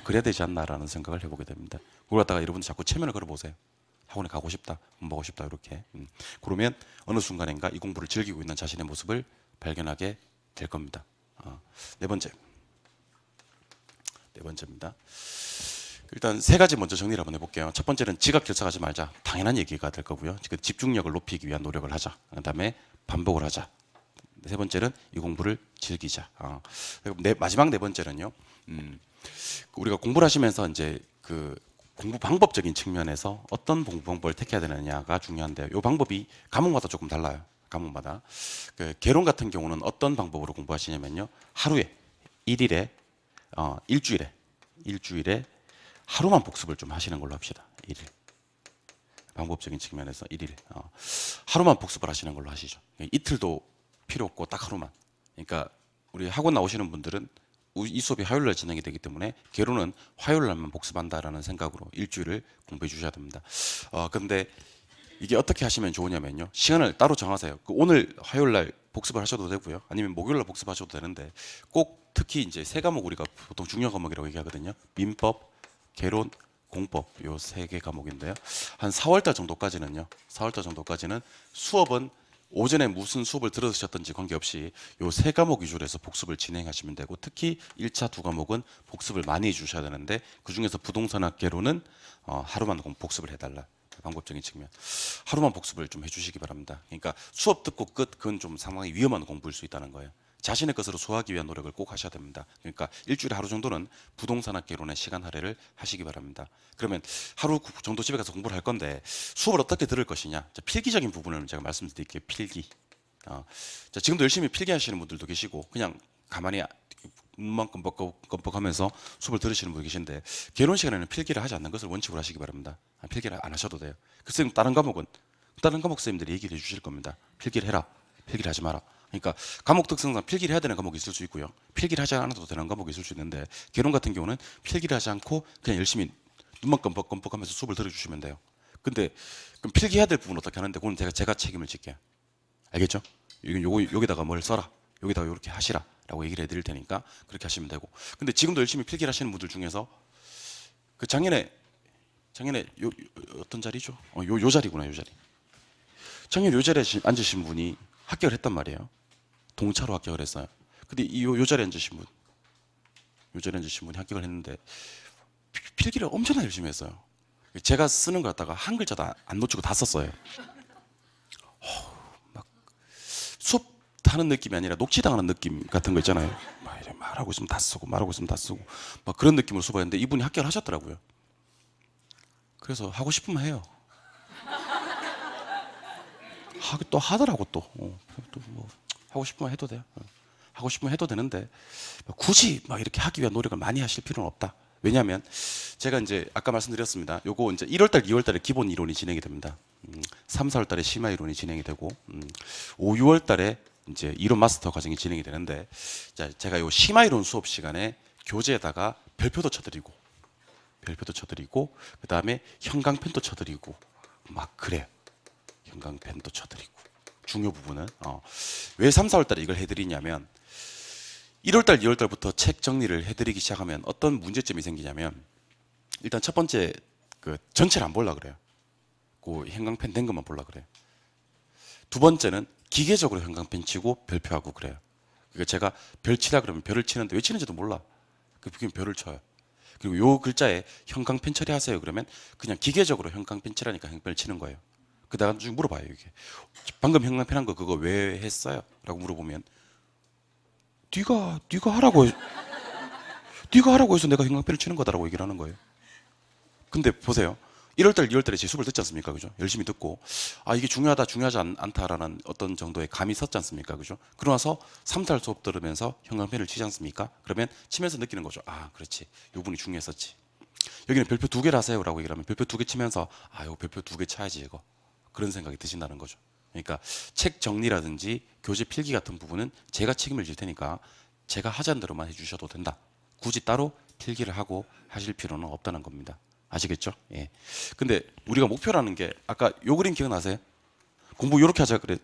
그래야 되지 않나라는 생각을 해보게 됩니다. 그걸 갖다가 여러분들 자꾸 체면을 걸어보세요. 학원에 가고 싶다, 공부하고 싶다 이렇게. 그러면 어느 순간인가 이 공부를 즐기고 있는 자신의 모습을 발견하게 될 겁니다. 네 번째입니다. 일단 세 가지 먼저 정리를 한번 해볼게요. 첫 번째는 지각 결석하지 말자. 당연한 얘기가 될 거고요. 집중력을 높이기 위한 노력을 하자. 그다음에 반복을 하자. 세 번째는 이 공부를 즐기자. 마지막 네 번째는요. 우리가 공부를 하시면서 이제 그 공부 방법적인 측면에서 어떤 공부 방법을 택해야 되느냐가 중요한데요. 이 방법이 과목마다 조금 달라요. 과목마다. 그 개론 같은 경우는 어떤 방법으로 공부하시냐면요. 하루에, 일주일에 하루만 복습을 좀 하시는 걸로 합시다. 1일. 방법적인 측면에서 1일. 하루만 복습을 하시는 걸로 하시죠. 이틀도 필요 없고 딱 하루만. 그러니까 우리 학원 나오시는 분들은 이 수업이 화요일날 진행이 되기 때문에 개론은 화요일날만 복습한다라는 생각으로 일주일을 공부해 주셔야 됩니다. 근데 이게 어떻게 하시면 좋으냐면요. 시간을 따로 정하세요. 오늘 화요일날 복습을 하셔도 되고요. 아니면 목요일날 복습하셔도 되는데 꼭 특히 이제 세 과목 우리가 보통 중요 과목이라고 얘기하거든요. 민법, 개론, 공법 요 세 개 과목인데요. 한 4월달 정도까지는 수업은 오전에 무슨 수업을 들으셨던지 관계없이 요 세 과목 위주로 해서 복습을 진행하시면 되고 특히 1차 두 과목은 복습을 많이 해주셔야 되는데 그중에서 부동산학 개론은 하루만 복습을 해달라. 방법적인 측면 하루만 복습을 좀 해주시기 바랍니다. 그러니까 수업 듣고 끝 그건 좀 상당히 위험한 공부일 수 있다는 거예요. 자신의 것으로 소화하기 위한 노력을 꼭 하셔야 됩니다. 그러니까 일주일에 하루 정도는 부동산학 개론의 시간 할애를 하시기 바랍니다. 그러면 하루 정도 집에 가서 공부를 할 건데 수업을 어떻게 들을 것이냐. 필기적인 부분을 제가 말씀드릴게요. 필기. 지금도 열심히 필기하시는 분들도 계시고 그냥 가만히 눈만 껌뻑껌뻑하면서 수업을 들으시는 분이 계신데 개론 시간에는 필기를 하지 않는 것을 원칙으로 하시기 바랍니다. 필기를 안 하셔도 돼요. 그 선생님 다른 과목 선생님들이 얘기를 해주실 겁니다. 필기를 해라. 필기를 하지 마라. 그러니까 과목 특성상 필기를 해야 되는 과목이 있을 수 있고요. 필기를 하지 않아도 되는 과목이 있을 수 있는데 개론 같은 경우는 필기를 하지 않고 그냥 열심히 눈만 껌뻑껌뻑하면서 수업을 들어주시면 돼요. 근데 그럼 필기해야 될 부분 어떻게 하는데 그건 제가 책임을 질게요. 알겠죠? 여기다가 뭘 써라. 여기다가 이렇게 하시라. 라고 얘기를 해드릴 테니까 그렇게 하시면 되고. 근데 지금도 열심히 필기를 하시는 분들 중에서 그 작년에 어떤 자리죠? 요 자리구나, 요 자리. 작년 요 자리에 앉으신 분이 합격을 했단 말이에요. 동차로 합격을 했어요. 근데 요 자리에 앉으신 분이 합격을 했는데 필기를 엄청나게 열심히 했어요. 제가 쓰는 거 갖다가 한 글자도 안 놓치고 다 썼어요. 막 수업 하는 느낌이 아니라 녹취당하는 느낌 같은 거 있잖아요. 막 이래 말하고 있으면 다 쓰고 막 그런 느낌으로 수업했는데 이분이 합격을 하셨더라고요. 그래서 하고 싶으면 해요. 또 하더라고 또 뭐 하고 싶으면 해도 돼요. 하고 싶으면 해도 되는데 굳이 막 이렇게 하기 위한 노력을 많이 하실 필요는 없다. 왜냐하면 제가 이제 아까 말씀드렸습니다. 요거 이제 1월달, 2월달에 기본 이론이 진행이 됩니다. 3, 4월달에 심화 이론이 진행이 되고 5, 6월달에 이제 이론 마스터 과정이 진행이 되는데 자, 제가 요 심화 이론 수업 시간에 교재에다가 별표도 쳐드리고 그 다음에 형광펜도 쳐드리고 막 그래요. 형광펜도 쳐드리고 중요 부분은 왜 3, 4월달에 이걸 해드리냐면 1월달, 2월달부터 책 정리를 해드리기 시작하면 어떤 문제점이 생기냐면 일단 첫 번째 그 전체를 안 보려고 그래요. 그 형광펜 된 것만 보려고 그래요. 두 번째는 기계적으로 형광펜 치고 별표하고 그래요. 그러니까 제가 별 치라 그러면 별을 치는데 왜 치는지도 몰라. 그럼 별을 쳐요. 그리고 요 글자에 형광펜 처리하세요 그러면 그냥 기계적으로 형광펜 치라니까 형광펜을 치는 거예요. 그다가 나중에 물어봐요. 이게 방금 형광펜 한 거 그거 왜 했어요? 라고 물어보면 네가 하라고 해서 내가 형광펜을 치는 거다라고 얘기를 하는 거예요. 근데 보세요. 1월달, 2월달에 제 수업을 듣지 않습니까? 그죠? 열심히 듣고 이게 중요하지 않다라는 어떤 정도의 감이 섰지 않습니까? 그죠? 그러고 나서 3달 수업 들으면서 형광펜을 치지 않습니까? 그러면 치면서 느끼는 거죠. 그렇지. 요 부분이 중요했었지. 여기는 별표 2개를 하세요라고 얘기를 하면 별표 2개 치면서 이거 별표 2개 쳐야지 이거. 그런 생각이 드신다는 거죠. 그러니까 책 정리라든지 교재 필기 같은 부분은 제가 책임을 질 테니까 제가 하자는 대로만 해주셔도 된다. 굳이 따로 필기를 하고 하실 필요는 없다는 겁니다. 아시겠죠? 예. 근데 우리가 목표라는 게 아까 요 그림 기억나세요? 공부 이렇게 하자 그래.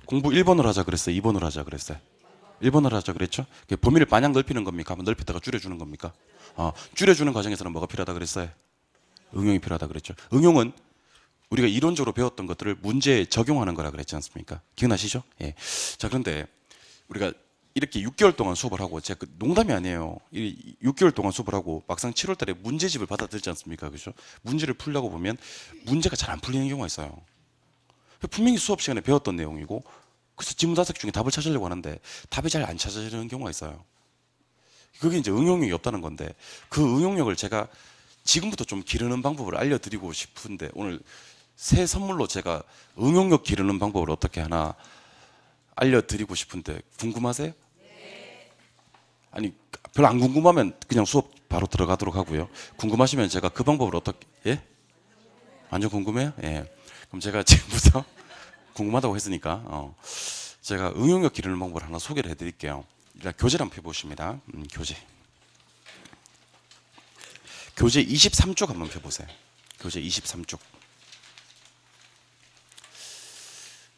공부 1번으로 하자 그랬어요? 2번으로 하자 그랬어요? 1번으로 하자 그랬죠? 범위를 마냥 넓히는 겁니까? 한번 넓혔다가 줄여주는 겁니까? 줄여주는 과정에서는 뭐가 필요하다 그랬어요? 응용이 필요하다 그랬죠. 응용은 우리가 이론적으로 배웠던 것들을 문제에 적용하는 거라 그랬지 않습니까? 기억나시죠? 예. 자, 그런데 우리가 이렇게 6개월 동안 수업을 하고 제가 농담이 아니에요. 6개월 동안 수업을 하고 막상 7월 달에 문제집을 받아들지 않습니까? 그죠? 문제를 풀려고 보면 문제가 잘 안 풀리는 경우가 있어요. 분명히 수업 시간에 배웠던 내용이고 그래서 지문다색 중에 답을 찾으려고 하는데 답이 잘 안 찾아지는 경우가 있어요. 그게 이제 응용력이 없다는 건데 그 응용력을 제가 지금부터 좀 기르는 방법을 알려드리고 싶은데 오늘 새 선물로 제가 응용력 기르는 방법을 어떻게 하나 알려드리고 싶은데 궁금하세요? 아니 별로 안 궁금하면 그냥 수업 바로 들어가도록 하고요. 궁금하시면 제가 그 방법을 어떻게 완전 궁금해요? 예. 그럼 제가 지금부터 궁금하다고 했으니까 제가 응용력 기르는 방법을 하나 소개를 해드릴게요. 일단 교재를 한번 펴보십니다. 교재 23쪽 한번 펴보세요. 교재 23쪽.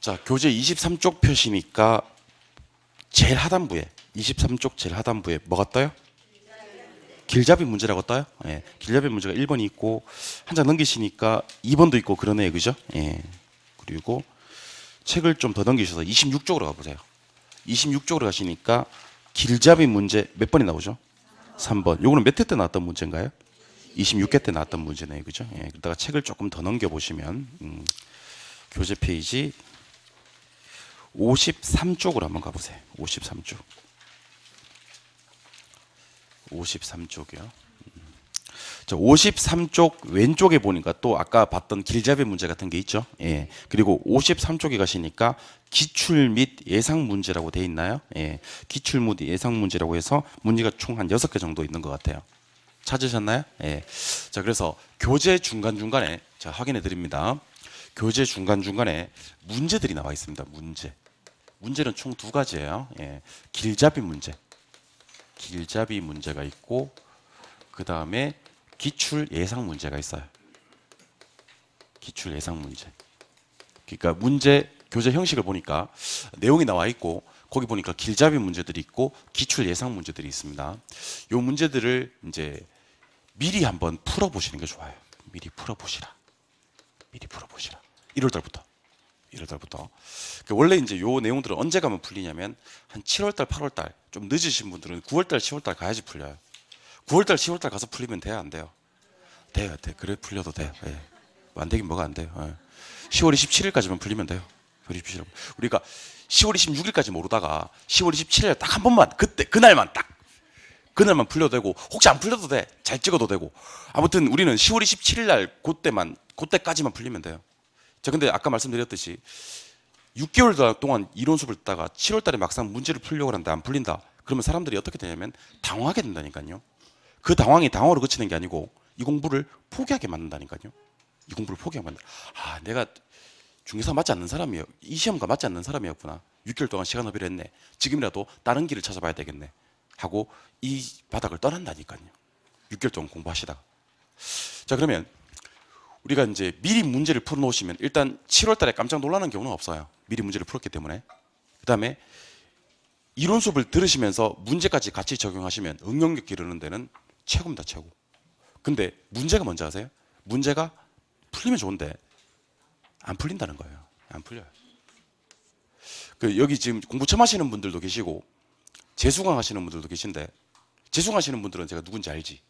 자, 교재 23쪽 펴시니까 제일 하단부에 23쪽 제일 하단부에 뭐가 떠요? 길잡이 문제라고 떠요? 예. 길잡이 문제가 1번이 있고 한 장 넘기시니까 2번도 있고 그러네요. 그죠? 예. 그리고 책을 좀 더 넘기셔서 26쪽으로 가보세요. 26쪽으로 가시니까 길잡이 문제 몇 번이 나오죠? 3번. 요거는 몇 회 때 나왔던 문제인가요? 26회 때 나왔던 문제네요. 그죠? 예. 그러다가 책을 조금 더 넘겨보시면 교재 페이지 53쪽으로 한번 가보세요. 53쪽. 53쪽이요. 자, 53쪽 왼쪽에 보니까 또 아까 봤던 길잡이 문제 같은 게 있죠. 예. 그리고 53쪽에 가시니까 기출 및 예상 문제라고 돼 있나요? 예. 기출 및 예상 문제라고 해서 문제가 총 한 6개 정도 있는 것 같아요. 찾으셨나요? 예. 자, 그래서 교재 중간중간에 자, 확인해 드립니다. 교재 중간중간에 문제들이 나와 있습니다. 문제는 총 2가지예요. 예. 길잡이 문제. 길잡이 문제가 있고 그 다음에 기출 예상 문제가 있어요. 기출 예상 문제. 그러니까 문제 교재 형식을 보니까 내용이 나와 있고 거기 보니까 길잡이 문제들이 있고 기출 예상 문제들이 있습니다. 이 문제들을 이제 미리 한번 풀어보시는 게 좋아요. 미리 풀어보시라. 1월달부터. 원래 이제 요 내용들은 언제 가면 풀리냐면 한 7월달, 8월달 좀 늦으신 분들은 9월달, 10월달 가야지 풀려요. 9월달, 10월달 가서 풀리면 돼요, 안 돼요? 돼요. 그래 풀려도 돼요. 예. 안 되긴 뭐가 안 돼요. 예. 10월 27일까지만 풀리면 돼요. 우리가 10월 26일까지 모르다가 10월 27일 딱 한 번만 그날만 풀려도 되고 혹시 안 풀려도 돼. 잘 찍어도 되고. 아무튼 우리는 10월 27일 날 그때까지만 풀리면 돼요. 자, 근데 아까 말씀드렸듯이 6개월 동안 이론 수업을 듣다가 7월 달에 막상 문제를 풀려고 하는데 안 풀린다. 그러면 사람들이 어떻게 되냐면 당황하게 된다니까요. 그 당황이 당황으로 그치는 게 아니고 이 공부를 포기하게 만든다니까요. 이 공부를 포기하게 만든다. 아, 내가 중개사 맞지 않는 사람이에요. 이 시험과 맞지 않는 사람이었구나. 6개월 동안 시간 허비를 했네. 지금이라도 다른 길을 찾아봐야 되겠네. 하고 이 바닥을 떠난다니까요. 6개월 동안 공부하시다가. 자, 그러면 우리가 이제 미리 문제를 풀어놓으시면 일단 7월 달에 깜짝 놀라는 경우는 없어요. 미리 문제를 풀었기 때문에. 그 다음에 이론 수업을 들으시면서 문제까지 같이 적용하시면 응용력 기르는 데는 최고입니다. 최고. 근데 문제가 뭔지 아세요? 문제가 풀리면 좋은데 안 풀린다는 거예요. 안 풀려요. 여기 지금 공부 처음 하시는 분들도 계시고 재수강 하시는 분들도 계신데 재수강 하시는 분들은 제가 누군지 알지.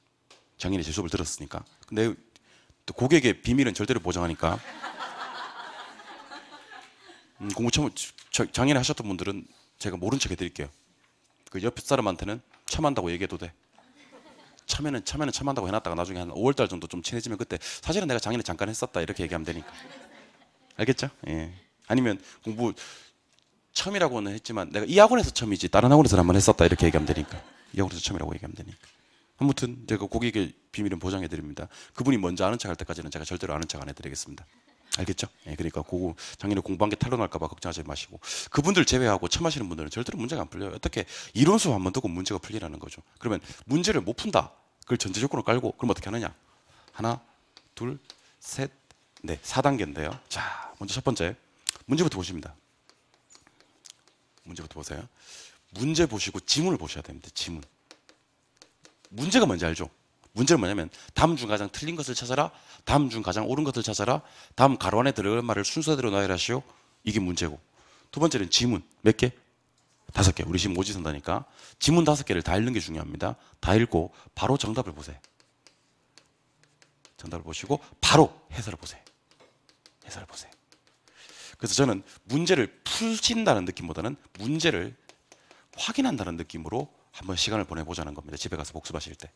작년에 제 수업을 들었으니까. 근데 또 고객의 비밀은 절대로 보장하니까 공부 처음 작년에 하셨던 분들은 제가 모른 척 해드릴게요. 그 옆 사람한테는 처음 한다고 얘기해도 돼. 처음에는 처음 한다고 해놨다가 나중에 한 5월달 정도 좀 친해지면 그때 사실은 내가 작년에 잠깐 했었다 이렇게 얘기하면 되니까. 알겠죠? 예. 아니면 공부 처음이라고는 했지만 내가 이 학원에서 처음이지 다른 학원에서 한번 했었다 이렇게 얘기하면 되니까. 이 학원에서 처음이라고 얘기하면 되니까. 아무튼 제가 고객의 비밀은 보장해 드립니다. 그분이 먼저 아는 척 할 때까지는 제가 절대로 아는 척 안 해드리겠습니다. 알겠죠? 예, 그러니까 그거 작년에 공부한 게 탄로날까 봐 걱정하지 마시고 그분들 제외하고 처음 하시는 분들은 절대로 문제가 안 풀려요. 어떻게 이론 수업 한번 듣고 문제가 풀리라는 거죠. 그러면 문제를 못 푼다. 그걸 전제 조건으로 깔고 그럼 어떻게 하느냐? 하나, 둘, 셋, 넷. 4단계인데요. 자, 먼저 첫 번째 문제부터 보십니다. 문제부터 보세요. 문제 보시고 지문을 보셔야 됩니다. 지문. 문제가 뭔지 알죠? 문제는 뭐냐면 다음 중 가장 틀린 것을 찾아라. 다음 중 가장 옳은 것을 찾아라. 다음 가로 안에 들어갈 말을 순서대로 나열하시오. 이게 문제고. 두 번째는 지문. 몇 개? 5개. 우리 지금 오지선다니까. 지문 5개를 다 읽는 게 중요합니다. 다 읽고 바로 정답을 보세요. 정답을 보시고 바로 해설을 보세요. 해설을 보세요. 그래서 저는 문제를 풀신다는 느낌보다는 문제를 확인한다는 느낌으로 한번 시간을 보내보자는 겁니다. 집에 가서 복습하실 때.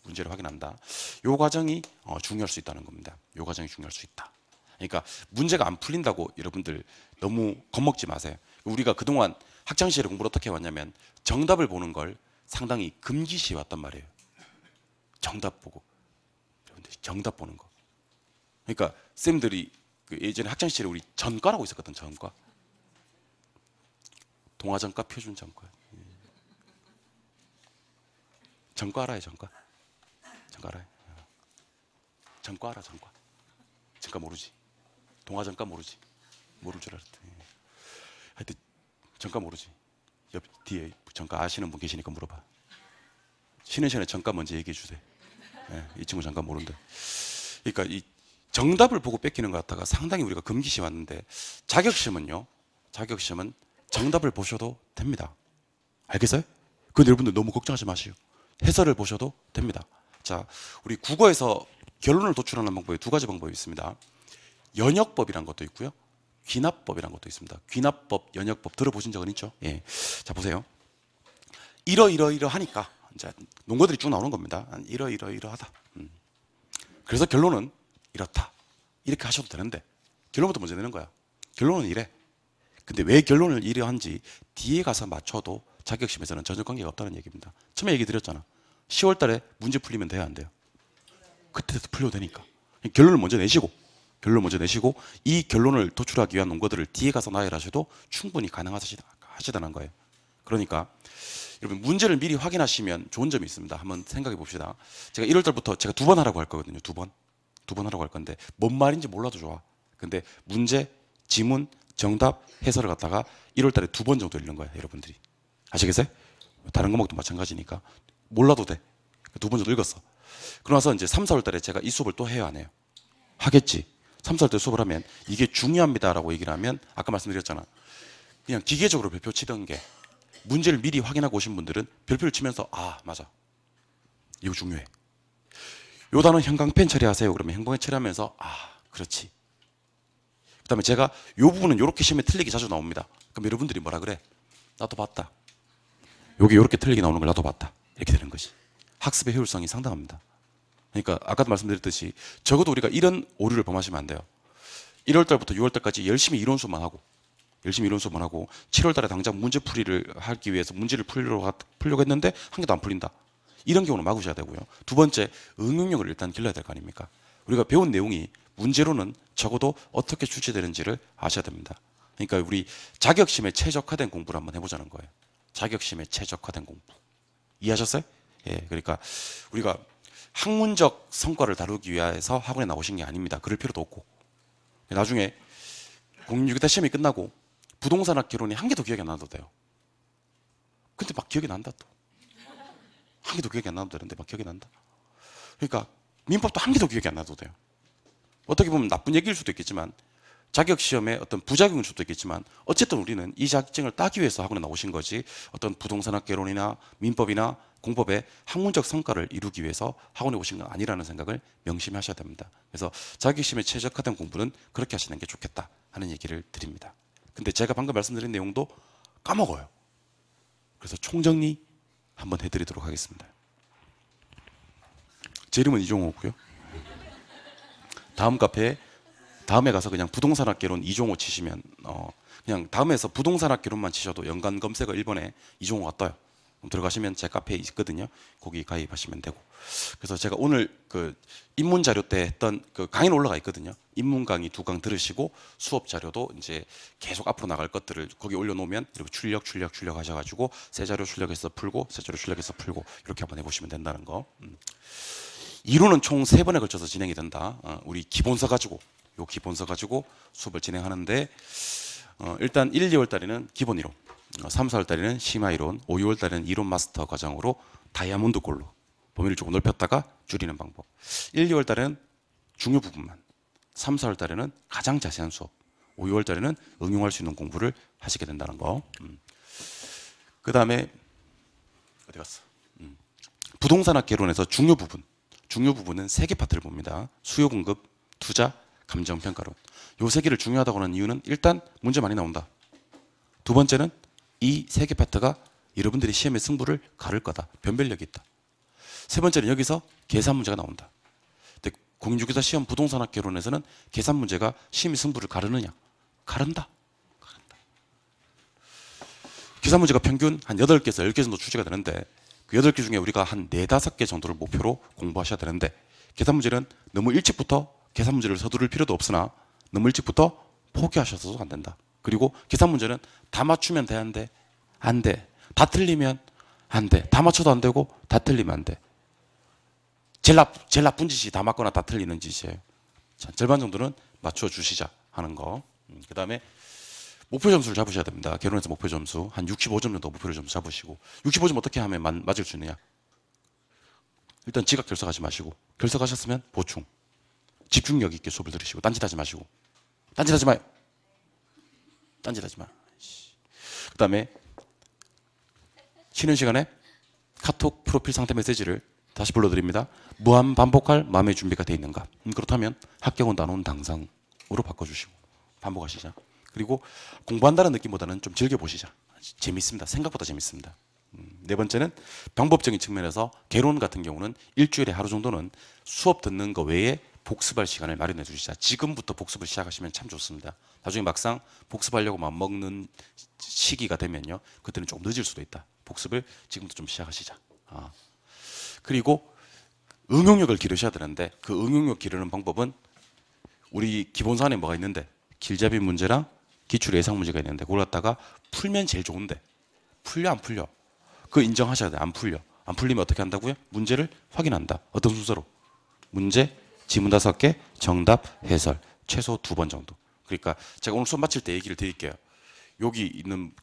문제를 확인한다. 이 과정이 중요할 수 있다는 겁니다. 이 과정이 중요할 수 있다. 그러니까 문제가 안 풀린다고 여러분들 너무 겁먹지 마세요. 우리가 그동안 학창시절에 공부를 어떻게 해왔냐면 정답을 보는 걸 상당히 금기시해 왔단 말이에요. 정답 보고. 여러분들 정답 보는 거. 그러니까 쌤들이 예전에 학창시절에 우리 전과라고 있었거든. 전과. 동아전과, 표준전과. 전과 알아요? 전과? 전과 알아요? 전과 알아? 전과? 전과 모르지? 동아전과 모르지? 모를 줄 알았대. 하여튼 전과 모르지? 옆 뒤에 전과 아시는 분 계시니까 물어봐. 쉬는 시간에 전과 먼저 얘기해 주세요. 이 친구 전과 모른다. 그러니까 이 정답을 보고 뺏기는 것 같다가 상당히 우리가 금기시 왔는데 자격시험은요. 자격시험은 정답을 보셔도 됩니다. 알겠어요? 근데 여러분들 너무 걱정하지 마시오. 해설을 보셔도 됩니다. 자, 우리 국어에서 결론을 도출하는 방법에 2가지 방법이 있습니다. 연역법이란 것도 있고요. 귀납법이란 것도 있습니다. 귀납법, 연역법 들어보신 적은 있죠? 예. 자, 보세요. 이러하니까 이제 논거들이 쭉 나오는 겁니다. 이러하다. 그래서 결론은 이렇다. 이렇게 하셔도 되는데 결론부터 먼저 내는 거야. 결론은 이래. 근데 왜 결론을 이러한지 뒤에 가서 맞춰도 자격시험에서는 전혀 관계가 없다는 얘기입니다. 처음에 얘기 드렸잖아. 10월 달에 문제 풀리면 돼야 안 돼요? 그때도 풀려도 되니까. 결론을 먼저 내시고 이 결론을 도출하기 위한 논거들을 뒤에 가서 나열하셔도 충분히 가능하시다는 거예요. 그러니까 여러분 문제를 미리 확인하시면 좋은 점이 있습니다. 한번 생각해 봅시다. 제가 1월 달부터 제가 2번 하라고 할 거거든요. 2번 하라고 할 건데 뭔 말인지 몰라도 좋아. 근데 문제, 지문, 정답, 해설을 갖다가 1월 달에 2번 정도 읽는 거예요. 여러분들이. 아시겠어요? 다른 과목도 마찬가지니까 몰라도 돼. 2번 정도 읽었어. 그러나서 이제 3, 4월 달에 제가 이 수업을 또 해야 하네요. 하겠지. 3, 4월 때 수업을 하면 이게 중요합니다라고 얘기를 하면 아까 말씀드렸잖아. 그냥 기계적으로 별표 치던 게 문제를 미리 확인하고 오신 분들은 별표를 치면서 아 맞아. 이거 중요해. 요 단어 형광펜 처리하세요. 그러면 형광펜 처리하면서 아 그렇지. 그 다음에 제가 요 부분은 이렇게 시험에 틀리기 자주 나옵니다. 그럼 여러분들이 뭐라 그래? 나도 봤다. 여기 이렇게 틀리게 나오는 걸 나도 봤다. 이렇게 되는 것이. 학습의 효율성이 상당합니다. 그러니까 아까도 말씀드렸듯이 적어도 우리가 이런 오류를 범하시면 안 돼요. 1월 달부터 6월 달까지 열심히 이론 수업만 하고 열심히 이론 수업만 하고 7월 달에 당장 문제 풀이를 하기 위해서 문제를 풀려고 했는데 한 개도 안 풀린다. 이런 경우는 막으셔야 되고요. 두 번째, 응용력을 일단 길러야 될 거 아닙니까? 우리가 배운 내용이 문제로는 적어도 어떻게 출제되는지를 아셔야 됩니다. 그러니까 우리 자격심에 최적화된 공부를 한번 해보자는 거예요. 자격심에 최적화된 공부. 이해하셨어요? 예, 그러니까 우리가 학문적 성과를 다루기 위해서 학원에 나오신 게 아닙니다. 그럴 필요도 없고. 나중에 공인중개사 시험이 끝나고 부동산학 개론이 한 개도 기억이 안 나도 돼요. 근데 막 기억이 난다 또. 한 개도 기억이 안 나도 되는데 막 기억이 난다. 그러니까 민법도 한 개도 기억이 안 나도 돼요. 어떻게 보면 나쁜 얘기일 수도 있겠지만 자격시험에 어떤 부작용일 수도 있겠지만 어쨌든 우리는 이 자격증을 따기 위해서 학원에 나오신 거지 어떤 부동산학 개론이나 민법이나 공법의 학문적 성과를 이루기 위해서 학원에 오신 건 아니라는 생각을 명심하셔야 됩니다. 그래서 자격시험에 최적화된 공부는 그렇게 하시는 게 좋겠다 하는 얘기를 드립니다. 근데 제가 방금 말씀드린 내용도 까먹어요. 그래서 총정리 한번 해드리도록 하겠습니다. 제 이름은 이종호고요. 다음 카페에 다음에 가서 그냥 부동산학개론 이종호 치시면 그냥 다음에서 부동산학개론만 치셔도 연관 검색어 1번에 이종호가 떠요. 들어가시면 제 카페에 있거든요. 거기 가입하시면 되고. 그래서 제가 오늘 그 입문 자료 때 했던 그 강의는 올라가 있거든요. 입문 강의 2강 들으시고 수업 자료도 이제 계속 앞으로 나갈 것들을 거기 올려놓으면 이렇게 출력 하셔가지고 새 자료 출력해서 풀고 새 자료 출력해서 풀고 이렇게 한번 해보시면 된다는 거. 이론은 총 3번에 걸쳐서 진행이 된다. 우리 기본서 가지고 요 기본서 가지고 수업을 진행하는데 일단 1, 2월 달에는 기본 이론, 3, 4월 달에는 심화 이론, 5, 6월 달에는 이론 마스터 과정으로 다이아몬드 골로 범위를 조금 넓혔다가 줄이는 방법. 1, 2월 달에는 중요 부분만, 3, 4월 달에는 가장 자세한 수업, 5, 6월 달에는 응용할 수 있는 공부를 하시게 된다는 거. 그 다음에 어디 갔어? 부동산학 개론에서 중요 부분은 3개 파트를 봅니다. 수요 공급, 투자, 감정 평가론. 요 3개를 중요하다고 하는 이유는 일단 문제 많이 나온다. 두 번째는 이 3개 파트가 여러분들이 시험의 승부를 가를 거다. 변별력이 있다. 세 번째는 여기서 계산 문제가 나온다. 근데 공인중개사 시험 부동산학 개론에서는 계산 문제가 시험의 승부를 가르느냐? 가른다. 계산 문제가 평균 한 8개에서 10개 정도 출제가 되는데 그 8개 중에 우리가 한 4, 5개 정도를 목표로 공부하셔야 되는데 계산 문제는 너무 일찍부터 계산 문제를 서두를 필요도 없으나 너무 일찍부터 포기하셔서도 안 된다. 그리고 계산 문제는 다 맞추면 되는데 안 돼. 다 틀리면 안 돼. 다 맞춰도 안 되고 다 틀리면 안 돼. 제일 나쁜 짓이 다 맞거나 다 틀리는 짓이에요. 자, 절반 정도는 맞춰주시자 하는 거. 그 다음에 목표 점수를 잡으셔야 됩니다. 개론에서 목표 점수 한 65점 정도 목표를 좀 잡으시고 65점 어떻게 하면 맞을 수 있느냐. 일단 지각 결석하지 마시고 결석하셨으면 보충. 집중력 있게 수업을 들으시고 딴짓하지 마시고 딴짓하지 마요. 딴짓하지 마. 그 다음에 쉬는 시간에 카톡 프로필 상태 메시지를 다시 불러드립니다. 무한 반복할 마음의 준비가 되어 있는가. 그렇다면 합격은 나눈 당상으로 바꿔주시고 반복하시자. 그리고 공부한다는 느낌보다는 좀 즐겨보시자. 재밌습니다. 생각보다 재밌습니다. 네 번째는 방법적인 측면에서 개론 같은 경우는 일주일에 하루 정도는 수업 듣는 거 외에 복습할 시간을 마련해 주시자. 지금부터 복습을 시작하시면 참 좋습니다. 나중에 막상 복습하려고 맘먹는 시기가 되면요. 그때는 조금 늦을 수도 있다. 복습을 지금부터 좀 시작하시자. 그리고 응용력을 기르셔야 되는데 그 응용력 기르는 방법은 우리 기본서안에 뭐가 있는데 길잡이 문제랑 기출 예상 문제가 있는데 그걸 갖다가 풀면 제일 좋은데 풀려 안 풀려? 그거 인정하셔야 돼요. 안 풀려. 안 풀리면 어떻게 한다고요? 문제를 확인한다. 어떤 순서로? 문제, 지문 5개, 정답, 해설 최소 2번 정도. 그러니까 제가 오늘 수업 마칠 때 얘기를 드릴게요. 여기 있는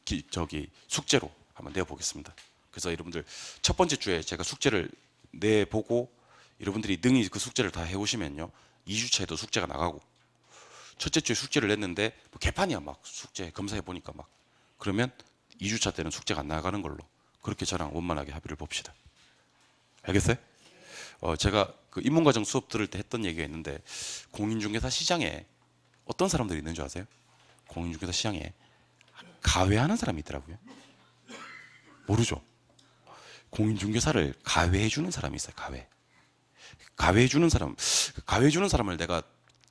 숙제로 한번 내어보겠습니다. 그래서 여러분들 첫 번째 주에 제가 숙제를 내보고 여러분들이 능히 그 숙제를 다 해오시면요 2주차에도 숙제가 나가고 첫째 주에 숙제를 냈는데 뭐 개판이야 막 숙제 검사해 보니까 막 그러면 2주차 때는 숙제가 안 나가는 걸로 그렇게 저랑 원만하게 합의를 봅시다. 알겠어요? 제가 그 입문과정 수업 들을 때 했던 얘기가 있는데 공인중개사 시장에 어떤 사람들이 있는 줄 아세요? 공인중개사 시장에 가외하는 사람이 있더라고요. 모르죠? 공인중개사를 가외해주는 사람이 있어요. 가외해주는 사람. 가외해주는 사람을 내가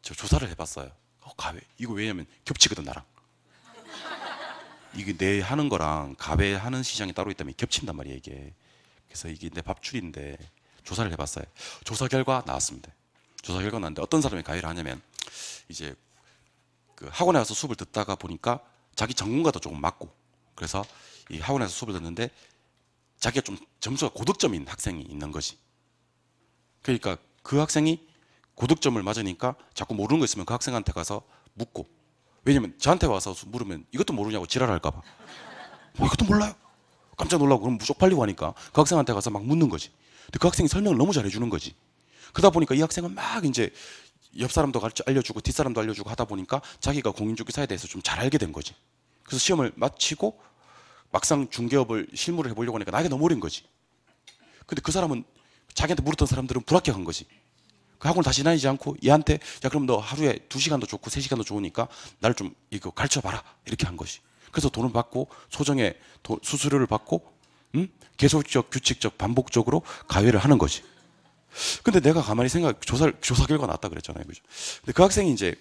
조사를 해봤어요. 가외. 이거 왜냐면 겹치거든 나랑. 이게 내 하는 거랑 가외 하는 시장이 따로 있다면 겹친단 말이에요, 이게. 그래서 이게 내 밥줄인데 조사를 해봤어요. 조사 결과 나왔습니다. 조사 결과 나왔는데 어떤 사람이 가외를 하냐면 이제 그 학원에 가서 수업을 듣다가 보니까 자기 전공과도 조금 맞고, 그래서 이 학원에서 수업을 듣는데 자기가 좀 점수가 고득점인 학생이 있는 거지. 그러니까 그 학생이 고득점을 맞으니까 자꾸 모르는 거 있으면 그 학생한테 가서 묻고, 왜냐면 저한테 와서 물으면 이것도 모르냐고 지랄할까 봐. 이것도 몰라요. 깜짝 놀라고 그럼 쪽팔리고 하니까 그 학생한테 가서 막 묻는 거지. 근데 그 학생이 설명을 너무 잘해 주는 거지. 그러다 보니까 이 학생은 막 이제 옆 사람도 가르쳐 알려주고 뒷 사람도 알려주고 하다 보니까 자기가 공인중개사에 대해서 좀 잘 알게 된 거지. 그래서 시험을 마치고 막상 중개업을 실무를 해보려고 하니까 나이가 너무 어린 거지. 근데 그 사람은 자기한테 물었던 사람들은 불합격한 거지. 그 학원을 다시 다니지 않고 얘한테 야 그럼 너 하루에 2시간도 좋고 3시간도 좋으니까 나를 좀 이거 가르쳐봐라 이렇게 한 것이. 그래서 돈을 받고 소정의 수수료를 받고 계속적 규칙적 반복적으로 가외를 하는 거지. 근데 내가 가만히 조사 결과 나왔다 그랬잖아요, 그죠? 근데 그 학생이 이제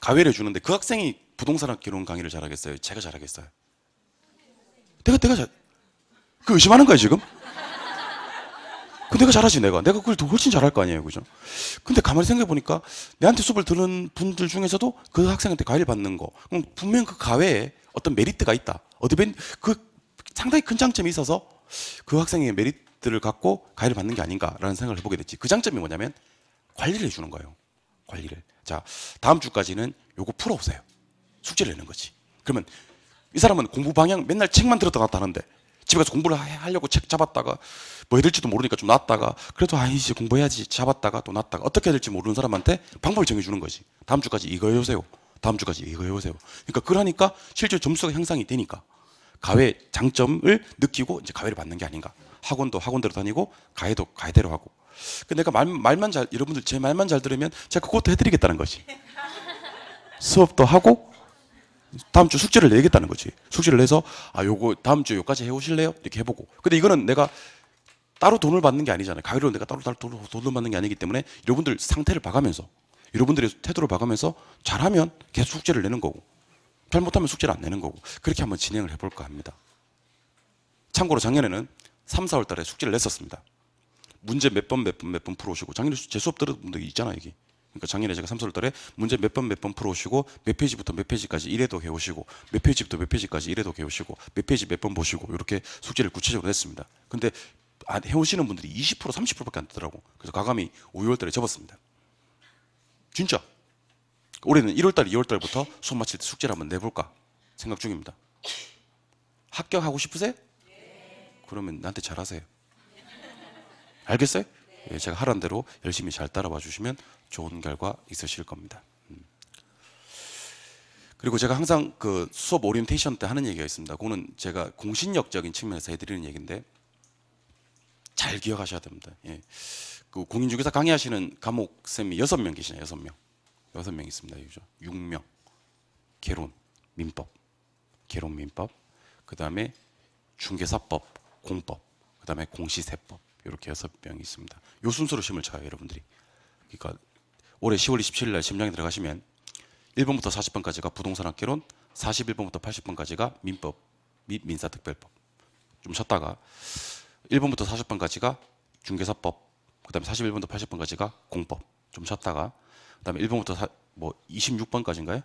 가외를 주는데 그 학생이 부동산학개론 강의를 잘하겠어요? 제가 잘하겠어요? 그 의심하는 거야 지금? 그 내가 잘하지 내가 그걸 더 훨씬 잘할 거 아니에요, 그죠? 근데 가만히 생각해 보니까 내한테 수업을 들은 분들 중에서도 그 학생한테 가외를 받는 거, 그럼 분명 그 가외에 어떤 메리트가 있다. 그 상당히 큰 장점이 있어서 그 학생의 메리트를 갖고 가외를 받는 게 아닌가라는 생각을 해보게 됐지. 그 장점이 뭐냐면 관리를 해주는 거예요. 관리를. 자, 다음 주까지는 요거 풀어오세요. 숙제를 내는 거지. 그러면 이 사람은 공부 방향 맨날 책만 들었다 놨다 하는데 집에 가서 공부를 하려고 책 잡았다가 뭐 해야 될지도 모르니까 좀 놨다가 그래도 이제 공부해야지 잡았다가 또 놨다가 어떻게 해야 될지 모르는 사람한테 방법을 정해주는 거지. 다음 주까지 이거 해오세요. 다음 주까지 이거 해오세요. 그러니까 실제 점수가 향상이 되니까 가외 장점을 느끼고 이제 가외를 받는 게 아닌가. 학원도 학원대로 다니고 가외도 가외대로 하고. 내가 여러분들 제 말만 잘 들으면 제가 그것도 해드리겠다는 거지. 수업도 하고 다음 주 숙제를 내겠다는 거지. 숙제를 내서 요거 다음 주 요까지 해오실래요? 이렇게 해보고. 근데 이거는 내가 따로 돈을 받는 게 아니잖아요. 가외로 내가 따로 돈을 받는 게 아니기 때문에 여러분들 상태를 봐가면서 여러분들의 태도를 봐가면서 잘하면 계속 숙제를 내는 거고 잘못하면 숙제를 안 내는 거고 그렇게 한번 진행을 해볼까 합니다. 참고로 작년에는 3, 4월 달에 숙제를 냈었습니다. 문제 몇 번 풀어오시고 작년에 제 수업 들은 분들 있잖아요, 여기. 그러니까 작년에 제가 3, 4월 달에 문제 몇 번 풀어오시고 몇 페이지부터 몇 페이지까지 이래도 해오시고 몇 페이지부터 몇 페이지까지 이래도 해오시고 몇 페이지 몇 번 보시고 이렇게 숙제를 구체적으로 냈습니다. 근데 해오시는 분들이 20% 30%밖에 안 되더라고. 그래서 과감히 5, 6월 달에 접었습니다. 진짜 올해는 1월 달, 2월 달부터 수업 마칠 때 숙제를 한번 내볼까 생각 중입니다. 합격하고 싶으세요? 그러면 나한테 잘하세요. 알겠어요? 예, 제가 하라는 대로 열심히 잘 따라와 주시면 좋은 결과 있으실 겁니다. 그리고 제가 항상 그 수업 오리엔테이션 때 하는 얘기가 있습니다. 그거는 제가 공신력적인 측면에서 해드리는 얘기인데 잘 기억하셔야 됩니다. 예. 그 공인중개사 강의하시는 과목쌤이 6명 계시네요. 6명 있습니다. 6명. 개론, 민법, 그 다음에 중개사법, 공법, 그 다음에 공시세법 이렇게 6명이 있습니다. 요 순서로 시험을 쳐요, 여러분들이. 그러니까 올해 10월 27일 날 시험장에 들어가시면 1번부터 40번까지가 부동산학개론, 41번부터 80번까지가 민법 및 민사특별법. 좀 쉬었다가 1번부터 40번까지가 중개사법, 그 다음에 41번부터 80번까지가 공법. 좀 쉬었다가 그 다음에 1번부터 26번까지인가요?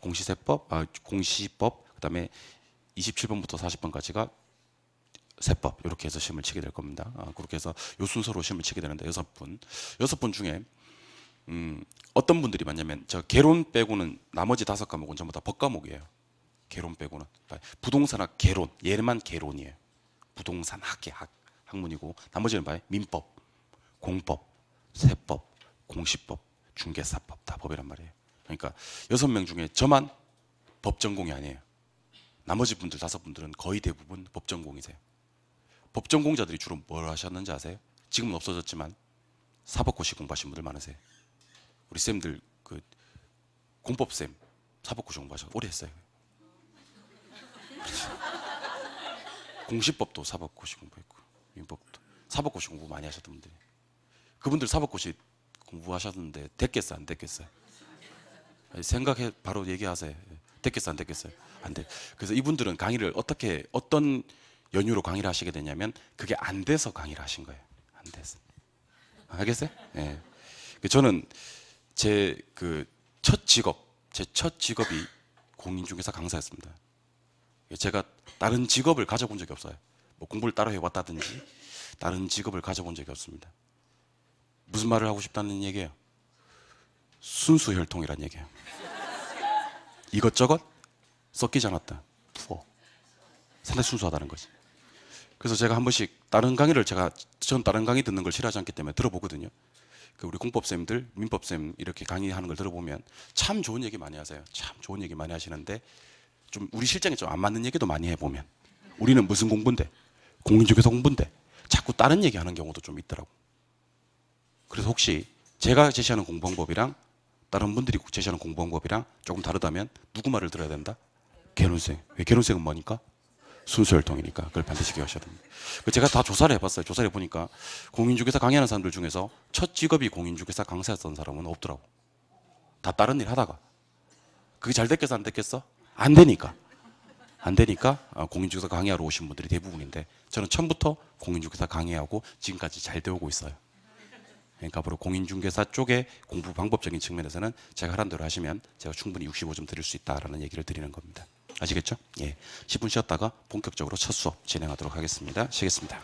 공시세법, 공시법, 그 다음에 27번부터 40번까지가 세법 이렇게 해서 시험을 치게 될 겁니다. 그렇게 해서 요 순서로 시험을 치게 되는데 6분 중에 어떤 분들이 많냐면 저 개론 빼고는 나머지 5과목은 전부 다 법과목이에요. 개론 빼고는 부동산학 개론 얘만 개론이에요. 부동산학의 학문이고 나머지는 봐요. 민법, 공법, 세법, 공시법, 중개사법 다 법이란 말이에요. 그러니까 6명 중에 저만 법 전공이 아니에요. 나머지 분들 5분들은 거의 대부분 법 전공이세요. 법 전공자들이 주로 뭘 하셨는지 아세요? 지금은 없어졌지만 사법고시 공부하신 분들 많으세요. 우리 쌤들 그 공법쌤 사법고시 공부하셔서 오래 했어요. 공시법도 사법고시 공부했고 민법도 사법고시 공부 많이 하셨던 분들이 그분들 사법고시 공부하셨는데 됐겠어요 안 됐겠어요? 생각해 바로 얘기하세요. 됐겠어 안 됐겠어요? 안 돼. 그래서 이분들은 강의를 어떻게 어떤 연유로 강의를 하시게 되냐면 그게 안 돼서 강의를 하신 거예요. 안 돼서. 알겠어요? 예. 저는 제 첫 직업이 공인중개사 강사였습니다. 제가 다른 직업을 가져본 적이 없어요. 뭐 공부를 따로 해왔다든지 다른 직업을 가져본 적이 없습니다. 무슨 말을 하고 싶다는 얘기예요? 순수 혈통이란 얘기예요. 이것저것 섞이지 않았다. 푸어. 상당히 순수하다는 거지. 그래서 제가 한 번씩 다른 강의를 전 다른 강의 듣는 걸 싫어하지 않기 때문에 들어보거든요. 우리 공법쌤들, 민법쌤 이렇게 강의하는 걸 들어보면 참 좋은 얘기 많이 하세요. 참 좋은 얘기 많이 하시는데 좀 우리 실정에 좀 안 맞는 얘기도 많이 해보면 우리는 무슨 공부인데 공인중개사 공부인데 자꾸 다른 얘기 하는 경우도 좀 있더라고. 그래서 혹시 제가 제시하는 공부방법이랑 다른 분들이 제시하는 공부방법이랑 조금 다르다면 누구 말을 들어야 된다? 개론생. 왜 개론생은 뭐니까? 순수혈통이니까 그걸 반드시 기억하셔야 됩니다. 제가 다 조사를 해봤어요. 조사를 해보니까 공인중개사 강의하는 사람들 중에서 첫 직업이 공인중개사 강사였던 사람은 없더라고. 다 다른 일 하다가. 그게 잘 됐겠어 안 됐겠어? 안 되니까. 안 되니까 공인중개사 강의하러 오신 분들이 대부분인데 저는 처음부터 공인중개사 강의하고 지금까지 잘 되어오고 있어요. 그러니까 앞으로 공인중개사 쪽의 공부 방법적인 측면에서는 제가 하란 대로 하시면 제가 충분히 65점 드릴 수 있다라는 얘기를 드리는 겁니다. 아시겠죠? 예. 10분 쉬었다가 본격적으로 첫 수업 진행하도록 하겠습니다. 쉬겠습니다.